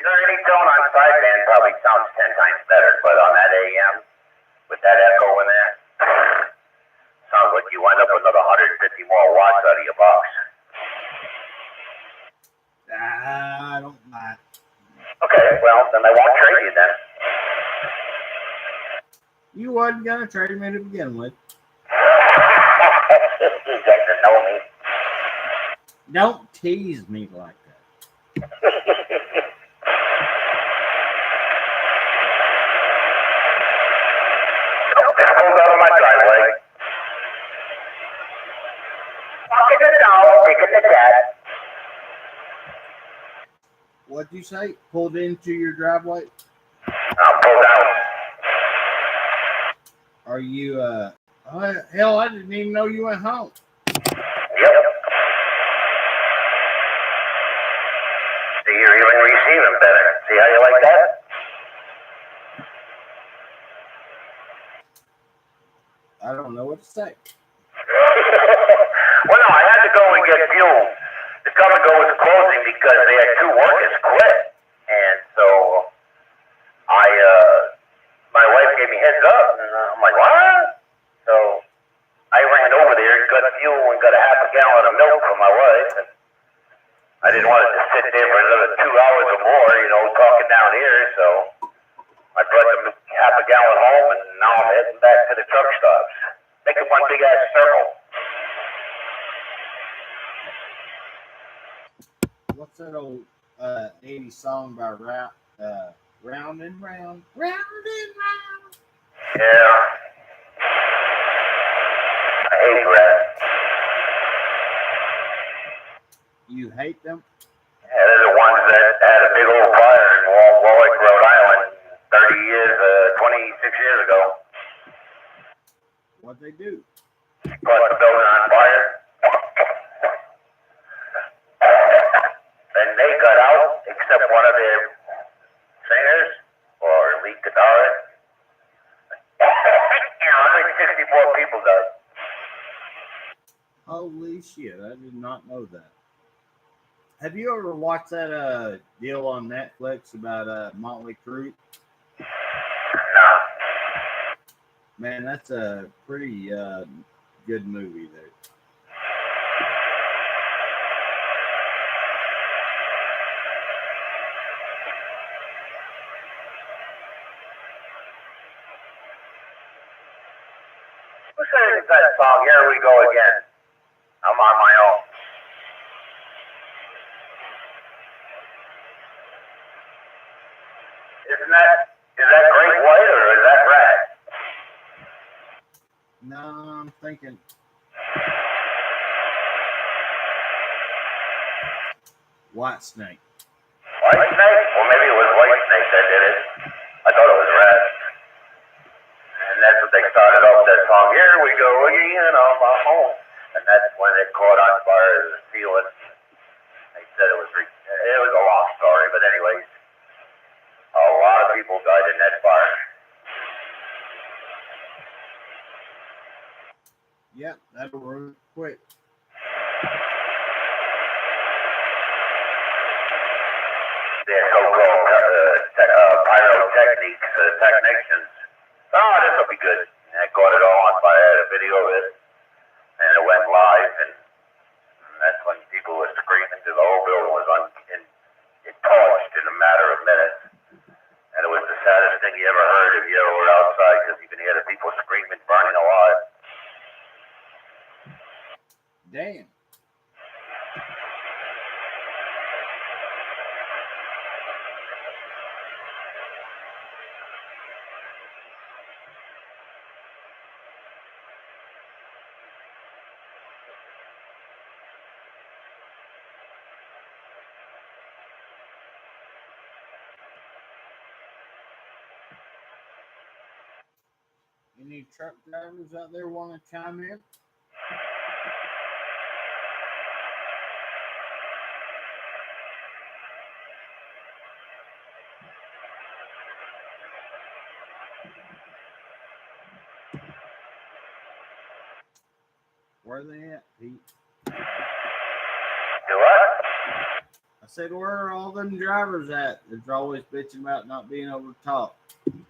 You're me tone on sideband probably sounds 10 times better, but on that AM, with that echo in there, sounds like you wind up with another 150 more watts out of your box. I don't mind. Okay, well, then I won't trade you then. You wasn't gonna trade me to begin with. You get to know me. Don't tease me like that. Just pulled out of my driveway. Walking the dog, taking the cat. What'd you say? Pulled into your driveway? Pulled out. Are you, oh, hell, I didn't even know you went home. Yep. So you're even receiving better. See how you like that? I don't know what to say. Well, no, I had to go and get fuel. The cover go was closing because they had 2 workers quit. And so my wife gave me heads up, and I'm like, what? So I ran over there, got fuel, and got a half a gallon of milk for my wife. And I didn't want it to sit there for another 2 hours or more, talking down here. So I brought the half a gallon home, and now I'm heading back to the truck stops. Making one big ass circle. What's that old 80s song by Round and Round, Round and Round? Yeah. I hate rats. You hate them? Yeah, they're the ones that had a big old fire in Warwick, Rhode Island 26 years ago. What'd they do? Caught the building on fire. And they got out, except one of their singers, or lead guitarist. 64 people died. Holy shit, I did not know that. Have you ever watched that deal on Netflix about Motley Crue? No. Man, that's a pretty good movie there. Who sang that song, Here We Go Again? I'm on my own. Is that Great White or is that Rat? No, I'm thinking. White Snake. White Snake? Well, maybe it was White Snake that did it. I thought it was Rat. And that's what they started off that song. Here we go again on my home. And that's when it caught on fire, the ceiling. They said it was a long story, but anyways, a lot of people died in that fire. Yep, that'll run quick. Their so-called pyrotechnics, technicians. Oh, this will be good. And I caught it all on fire. I had a video of it, and it went live, and that's when people were screaming till the whole building was it torched in a matter of minutes. And it was the saddest thing you ever heard if you ever were outside, because you can hear the people screaming, burning alive. Damn. Any truck drivers out there want to chime in? Where are they at, Pete? Do what? I said, where are all them drivers at? They're always bitching about not being able to talk. I don't know.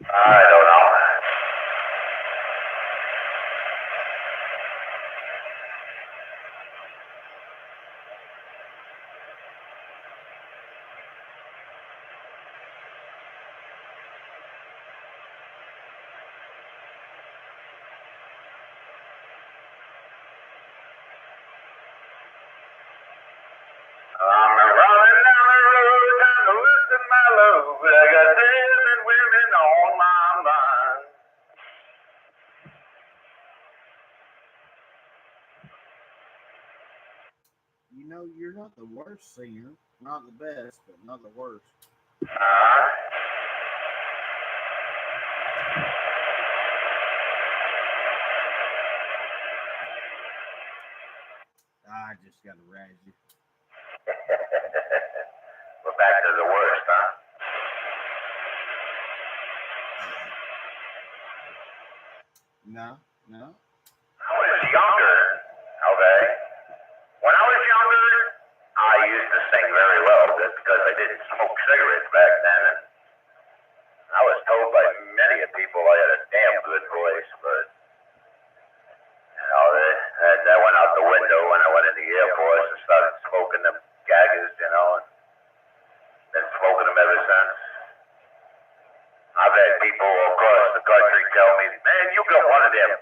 I'm running down the road, trying to loosen my load. I got dancing women on my mind. You know, you're not the worst singer. Not the best, but not the worst. I just got to razz you. We're back to the worst, huh? No. I was younger, okay? When I was younger, I used to sing very well just because I didn't smoke cigarettes back then. And I was told by many people I had a damn good voice, but, you know, that went out the window when I went in the Air Force and started smoking them gaggers, you know, and been smoking them ever since. I've had people across the country tell me, man, you got one of them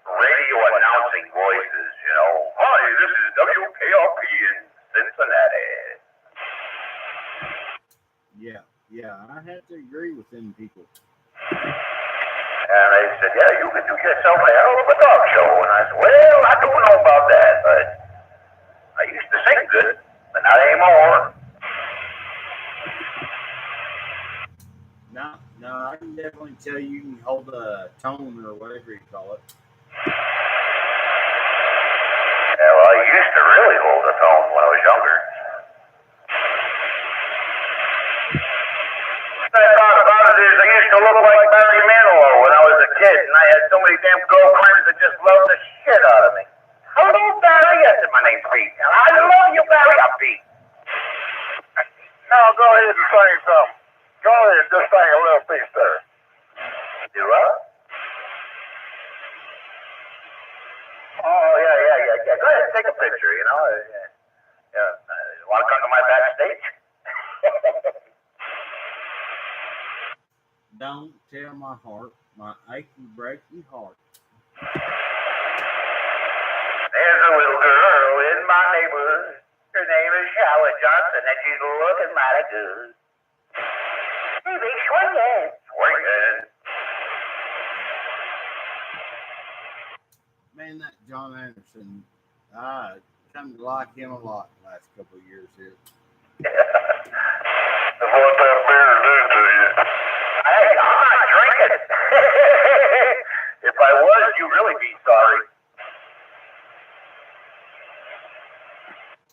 radio announcing voices, you know. Hi, this is WKRP in Cincinnati. Yeah, I have to agree with them people. And they said, yeah, you could do yourself a hell of a talk show. And I said, well, I don't know about that, but I used to sing good, but not anymore. No, I can definitely tell you can hold a tone or whatever you call it. Yeah, well, I used to really hold a tone when I was younger. The thing about it is I used to look like Barry Manilow when I was a kid, and I had so many damn girlfriends that just loved the shit out of me. Hello, Barry. I said, my name's Pete. And I love you, Barry. I'm Pete. Now go ahead and sing something. Go ahead, just sing a little piece there. Do what? Oh, yeah. Go ahead and take a picture, you know. You want to come to my backstage? Don't tear my heart, my achy, breaky heart. There's a little girl in my neighborhood. Her name is Charlotte Johnson, and she's looking mighty good. Baby, swinging. Man, that John Anderson, I come to like him a lot the last couple of years here. That's what that beer did to you. Hey, I'm not drinking. If I was, you'd really be sorry.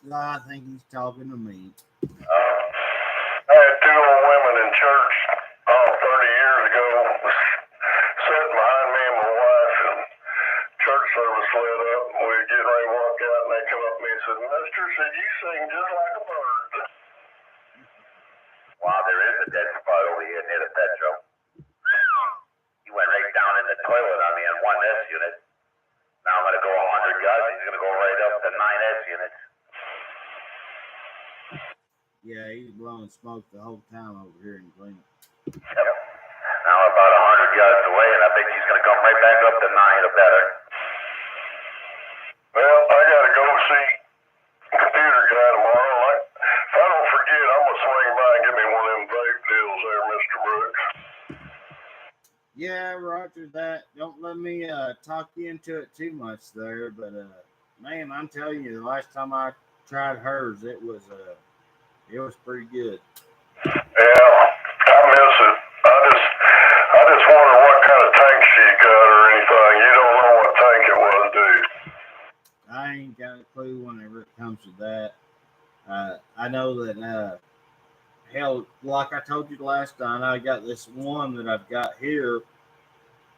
I think he's talking to me. I had two old women in church 30 years ago sitting behind me and my wife, and church service lit up, and we were getting ready to walk out, and they come up to me and said, Mister, said you sing just like a bird. Wow, there is a dead spot over here near the Petro. He went right down in the toilet on me on 1S unit. Now I'm going to go 100 yards, he's going to go right up to 9S units. Yeah, he's blowing smoke the whole time over here in Cleveland. Yep. Now about 100 yards away, and I think he's going to come right back up to 9 or better. Well, I got to go see the computer guy tomorrow. If I don't forget, I'm going to swing by and give me one of them vape deals there, Mr. Brooks. Yeah, roger that. Don't let me talk you into it too much there, but man, I'm telling you, the last time I tried hers, it was pretty good. Yeah, I miss it. I just wonder what kind of tank she got or anything. You don't know what tank it was, do you? I ain't got a clue whenever it comes to that. I know that, hell, like I told you the last time, I got this one that I've got here,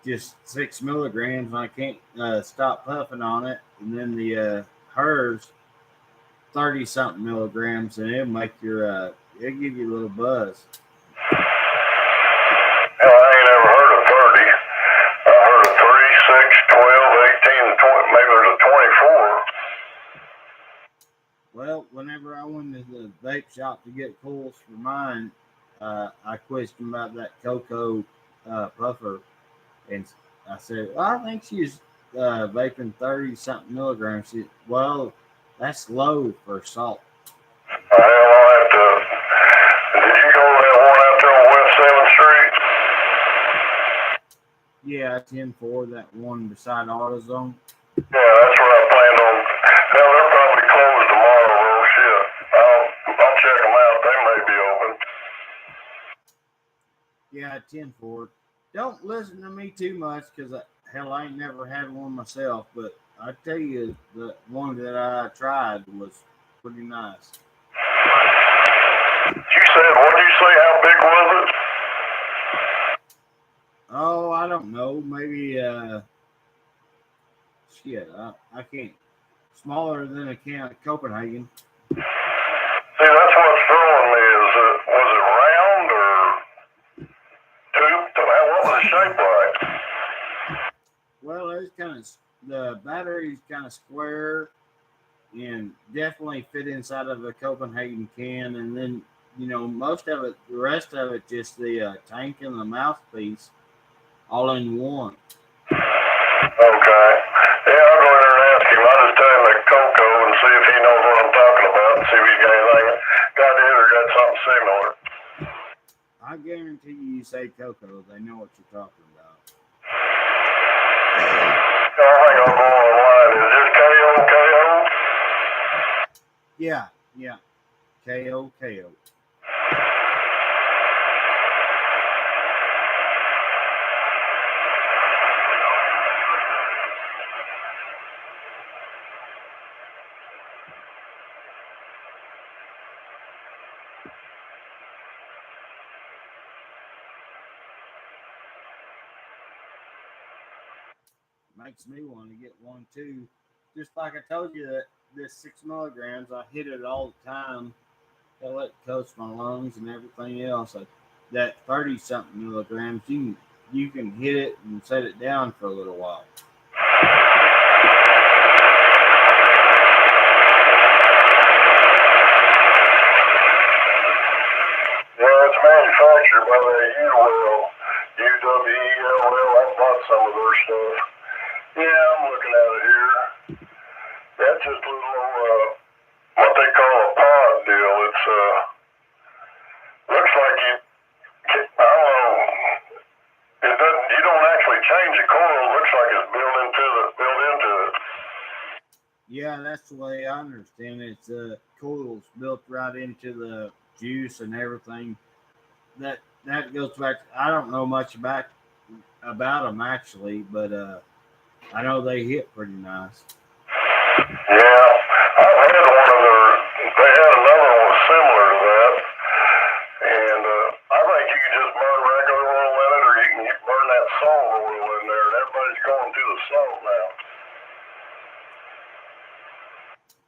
just 6 milligrams, and I can't stop puffing on it. And then the hers, 30-something milligrams, and it'll make it'll give you a little buzz. Hell, I ain't ever heard of 30. I heard of 3, 6, 12, 18, and 20. Maybe there's a 24. Well, whenever I went to the vape shop to get coils for mine, I questioned about that cocoa puffer, and I said, well, I think she's vaping 30-something milligrams. She said, well, that's low for salt. Hell, I'll have to. Did you go to that one out there on West 7th Street? Yeah, 10-4, that one beside AutoZone. Yeah, that's where I planned on. Hell, they're probably closed tomorrow, though. Shit. I'll check them out. They may be open. Yeah, 10-4. Don't listen to me too much because, hell, I ain't never had one myself. But I tell you, the one that I tried was pretty nice. You said, what did you say? How big was it? Oh, I don't know. Maybe, shit, I can't. Smaller than a can of Copenhagen. See, that's what's throwing me. Was it round or tube? What was the shape like? Well, it's the battery's kind of square and definitely fit inside of a Copenhagen can. And then, most of it, the rest of it, just the tank and the mouthpiece all in one. Okay. Yeah, I'll go in there and ask him. I'll just tell him the Coco and see if he knows what I'm talking about and see if he's got anything got it or got something similar. I guarantee you say Coco, they know what you're talking about. I think I'll go online. Is this KO? Yeah. KO. Makes me want to get one too. Just like I told you that this 6 milligrams, I hit it all the time. I let it coast my lungs and everything else. That 30-something milligrams, you can hit it and set it down for a little while. Yeah, it's manufactured by the UWELL. I bought some of their stuff. Yeah, I'm looking at it here. That's just a little, what they call a pod deal. It's, looks like I don't know, you don't actually change the coil. It looks like it's built into it. Yeah, that's the way I understand it. It's coils built right into the juice and everything. That goes back. I don't know much about them actually, but I know they hit pretty nice. Yeah, I've had they had another one similar to that, and I think you can just burn regular oil in it, or you can burn that salt oil in there, and everybody's going to the salt now.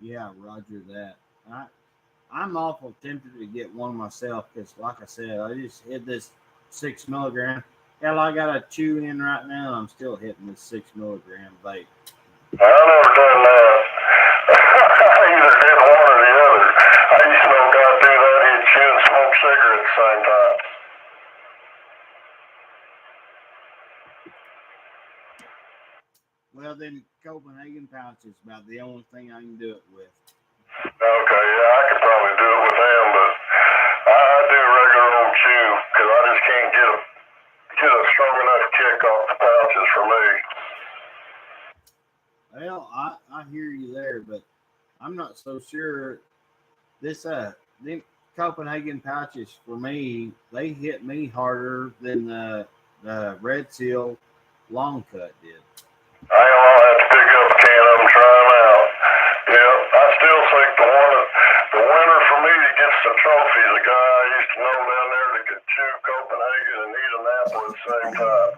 Yeah, roger that. I'm awful tempted to get one myself because, like I said, I just hit this 6 milligram. Hell, I got a chew in right now, and I'm still hitting this 6 milligram vape. I've never done that. I either did one or the other. I used to know a guy do that. He'd chew and smoke cigarettes at the same time. Well, then Copenhagen pouch is about the only thing I can do it with. Okay, yeah, I could probably do it with him, but I do regular old chew because I just can't get a strong enough kick off the pouches for me. Well, I hear you there, but I'm not so sure. Them Copenhagen pouches for me, they hit me harder than the Red Seal long cut did. I'll have to pick up a can of them and try them out. Yeah, I still think the winner for me that gets the trophy is a guy I used to know down there that could chew Copenhagen and eat an apple at the same time.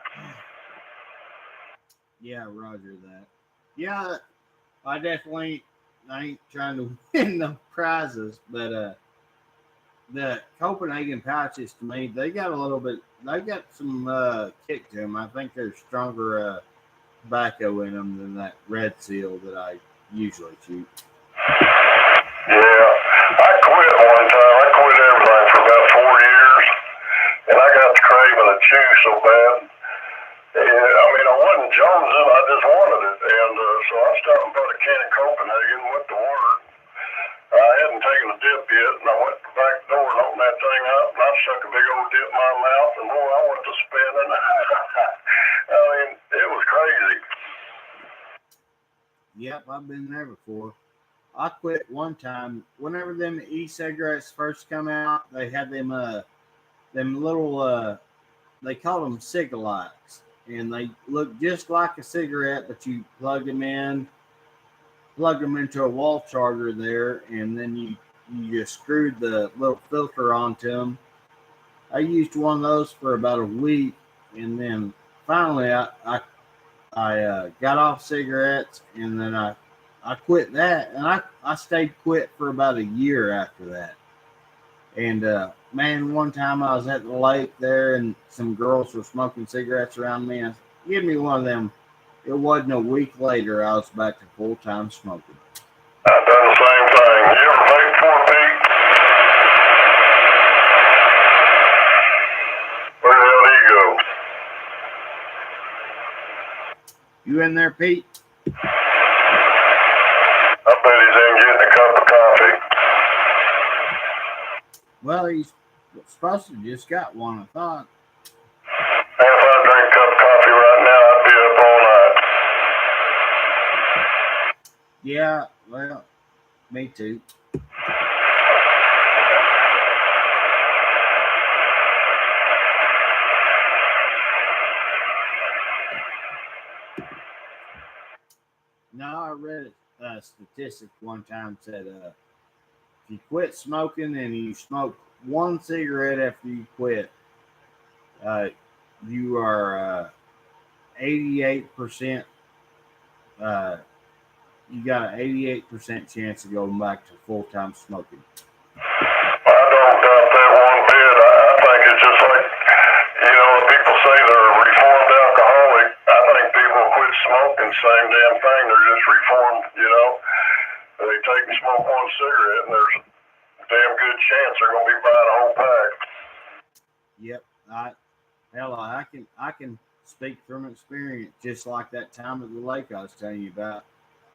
Yeah, roger that. Yeah, I definitely, I ain't trying to win the prizes, but the Copenhagen pouches to me, they got some kick to them. I think there's stronger tobacco in them than that Red Seal that I usually shoot. Yeah, I quit one time. I quit everything for about 4 years, and I got the craving of chew so bad. And, I mean, I wasn't jonesing, I just wanted it. And so I stopped and bought a can of Copenhagen, went to work. I hadn't taken a dip yet, and I went to the back door and opened that thing up, and I stuck a big old dip in my mouth, and boy, I went to spinning. I mean, it was crazy. Yep, I've been there before. I quit one time. Whenever them e-cigarettes first come out, they had them little they call them cigalikes, and they look just like a cigarette, but you plug them into a wall charger there, and then you just screwed the little filter onto them. I used one of those for about a week, and then finally I got off cigarettes, and then I quit that, and I stayed quit for about a year after that. And man, one time I was at the lake there, and some girls were smoking cigarettes around me. I said, "Give me one of them." It wasn't a week later, I was back to full-time smoking. I've done the same thing. You ever vape before, Pete? Where the hell did he go? You in there, Pete? I bet he's in getting a cup of coffee. Well, he's supposed to just got one, I thought. If I drink a cup of coffee right now, I'd be up all night. Yeah, well, me too. No, I read a statistic one time said if you quit smoking and you smoke one cigarette after you quit, you are 88%. You got an 88% chance of going back to full-time smoking. I don't doubt that one bit. I think it's just like, people say they're a reformed alcoholic. I think people quit smoking, same damn thing. They're just reformed, They take and smoke one cigarette, and there's a damn good chance they're going to be buying a whole pack. Yep. I can speak from experience, just like that time at the lake I was telling you about.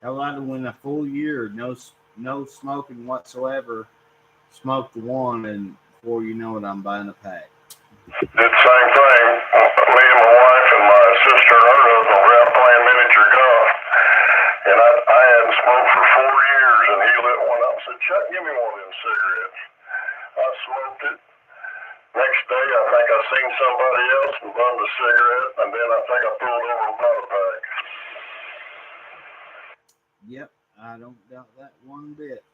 Hell, I went a full year, no smoking whatsoever. Smoked one, and before you know it, I'm buying a pack. Did the same thing. Me and my wife and my sister and her husband were out playing miniature golf, and I hadn't smoked for 4 years, and he lit one up and said, "Chuck, give me one of them cigarettes." I smoked it. Next day, I think I seen somebody else and bummed a cigarette, and then I think I pulled over and bought a pack. Yep, I don't doubt that one bit.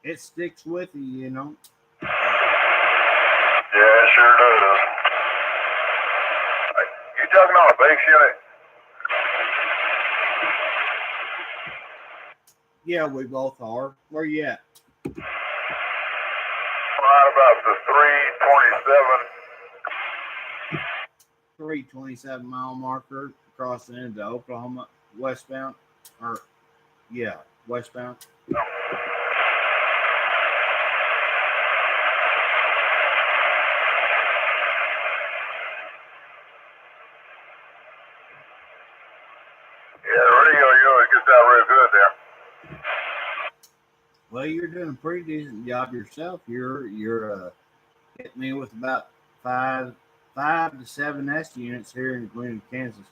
It sticks with you, Yeah, it sure does. You talking on a base unit? Yeah, we both are. Where you at? Right about the 327 mile marker crossing into Oklahoma westbound. Westbound. Yeah, the radio yours gets out real good there. Well, you're doing a pretty decent job yourself. You're hitting me with about 5 to 7 S units here in Galena, Kansas.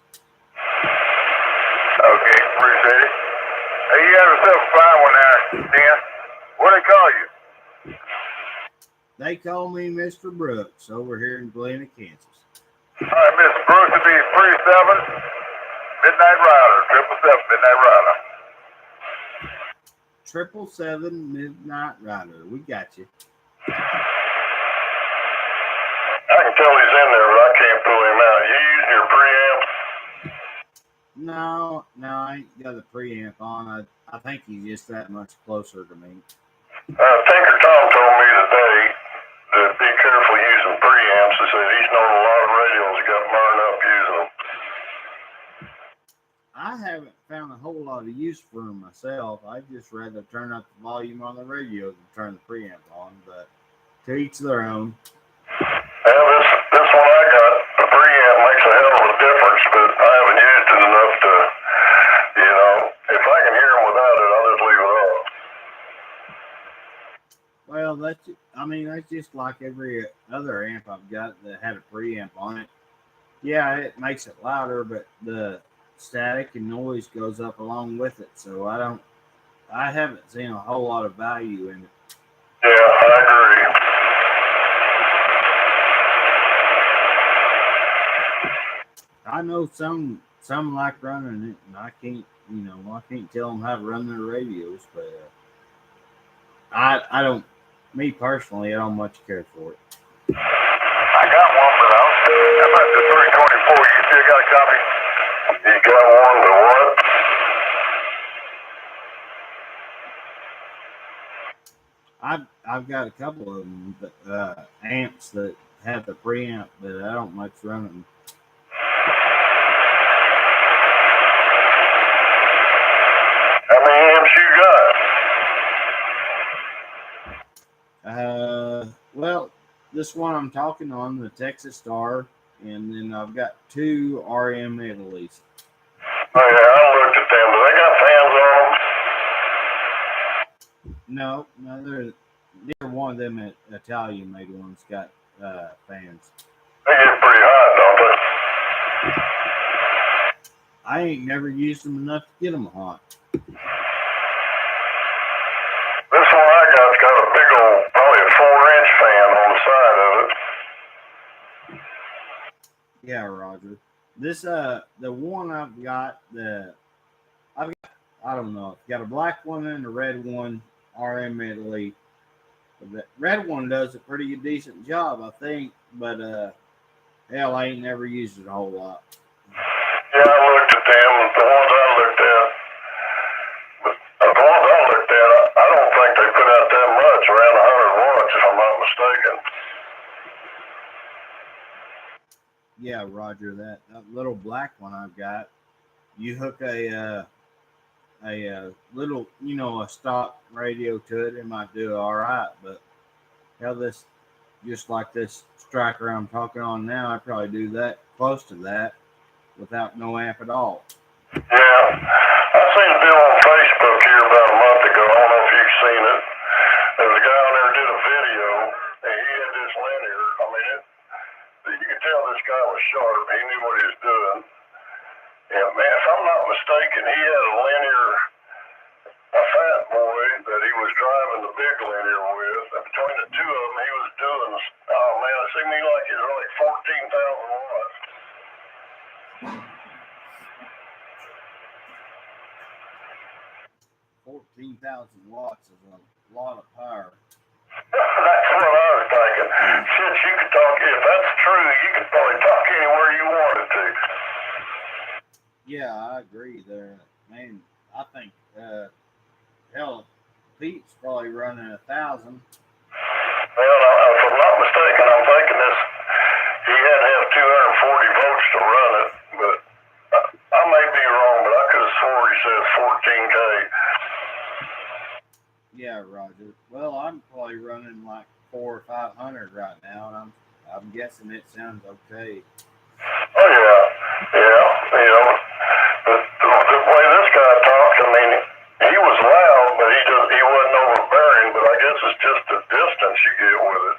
Okay, appreciate it. Hey, you have yourself a fine one there, Dan. What do they call you? They call me Mr. Brooks over here in Galena, Kansas. All right, Mr. Brooks will be 37 Midnight Rider, 777 Midnight Rider. 777 Midnight Rider. We got you. I can tell he's in there, but I can't pull him out. You using your preamp? No, No, I ain't got the preamp on. I think he's just that much closer to me. Tinker Tom told me today to be careful using preamps. He said he's known a lot of radios that got burned up using them. I haven't found a whole lot of use for them myself. I'd just rather turn up the volume on the radio than turn the preamp on, but to each their own. Yeah, this one I got, the preamp makes a hell of a difference, but I haven't used it enough to, if I can hear them without it, I'll just leave it off. Well, that's just like every other amp I've got that had a preamp on it. Yeah, it makes it louder, but the static and noise goes up along with it. So I haven't seen a whole lot of value in it. Yeah, I agree. I know some like running it, and I can't tell them how to run their radios, but I don't. Me personally, I don't much care for it. I got one, but I'm at the 324. You still got a copy? You got one to what? I've got a couple of them, amps that have the preamp, but I don't much run them. How many amps you got? Well, this one I'm talking on, the Texas Star, and then I've got 2 RM Italy's. Oh yeah, I looked at them. Do they got fans on them? No, neither one of them Italian-made ones got fans. They get pretty hot, don't they? I ain't never used them enough to get them hot. This one I got's got a big old, probably a 4-inch fan on the side of it. Yeah, Roger. This the one I've got I don't know. I've got a black one and a red one, RM Italy. The red one does a pretty decent job, I think, but hell, I ain't never used it a whole lot. Yeah, I looked at them. The ones I looked at, I don't think they put out that much, around 100 watts, if I'm not mistaken. Yeah, Roger, that little black one I've got, you hook a little, a stock radio to it, it might do all right, but hell, this, just like this striker I'm talking on now, I probably do that, close to that, without no amp at all. Yeah, I seen a deal on Facebook here about a month ago. I don't know if you've seen it. There was a guy on there who did a video, and he had this linear. I mean, you could tell this guy was sharp. He knew what he was doing. And man, if I'm not mistaken, he had a fat boy that he was driving the big linear with. And between the two of them, he was doing, oh man, it seemed to me like it was like 14,000 watts. 14,000 watts is a lot of power. That's what I was thinking. Since you could talk, if that's true, you could probably talk anywhere you wanted to. Yeah, I agree there. Man, I think, hell, Pete's probably running 1,000. Well, if I'm not mistaken, I'm thinking this, he had to have 240 volts to run it, but I may be wrong, but I could have swore he said 14K. Yeah, Roger. Well, I'm probably running like 400 or 500 right now, and I'm guessing it sounds okay. Oh yeah, the way this guy talks, I mean, he was loud, but he wasn't overbearing. But I guess it's just the distance you get with it.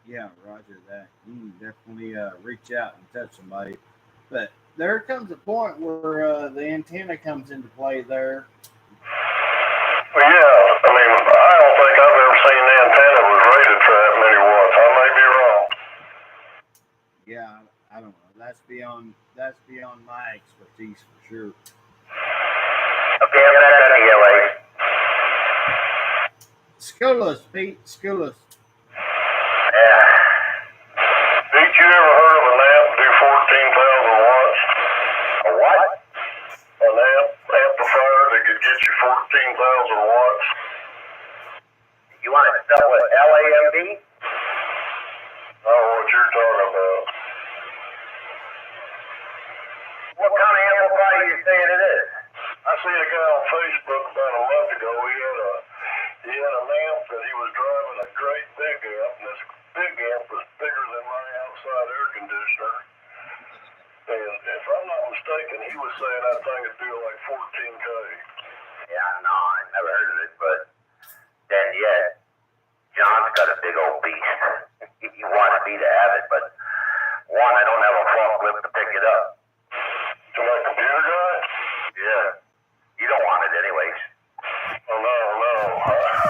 Yeah, Roger that. You can definitely reach out and touch somebody, but there comes a point where the antenna comes into play there. Well, yeah, I mean, I don't think I've ever seen an antenna was rated for that many watts. I may be wrong. Yeah, I don't know. That's beyond my expertise for sure. Okay, I'm back on the LA. School us, Pete. School us. Yeah. Did you ever heard of an amp do 14,000 watts? guy on Facebook about a month ago. He had an amp that he was driving, a great big amp, and this big amp was bigger than my outside air conditioner. And if I'm not mistaken, he was saying that thing would do like 14K. Yeah, no, I never heard of it, but then John's got a big old beast. He wanted me to have it, but one, I don't have a forklift to pick it up. To my computer guy? Yeah. You don't want it anyways. Oh, no.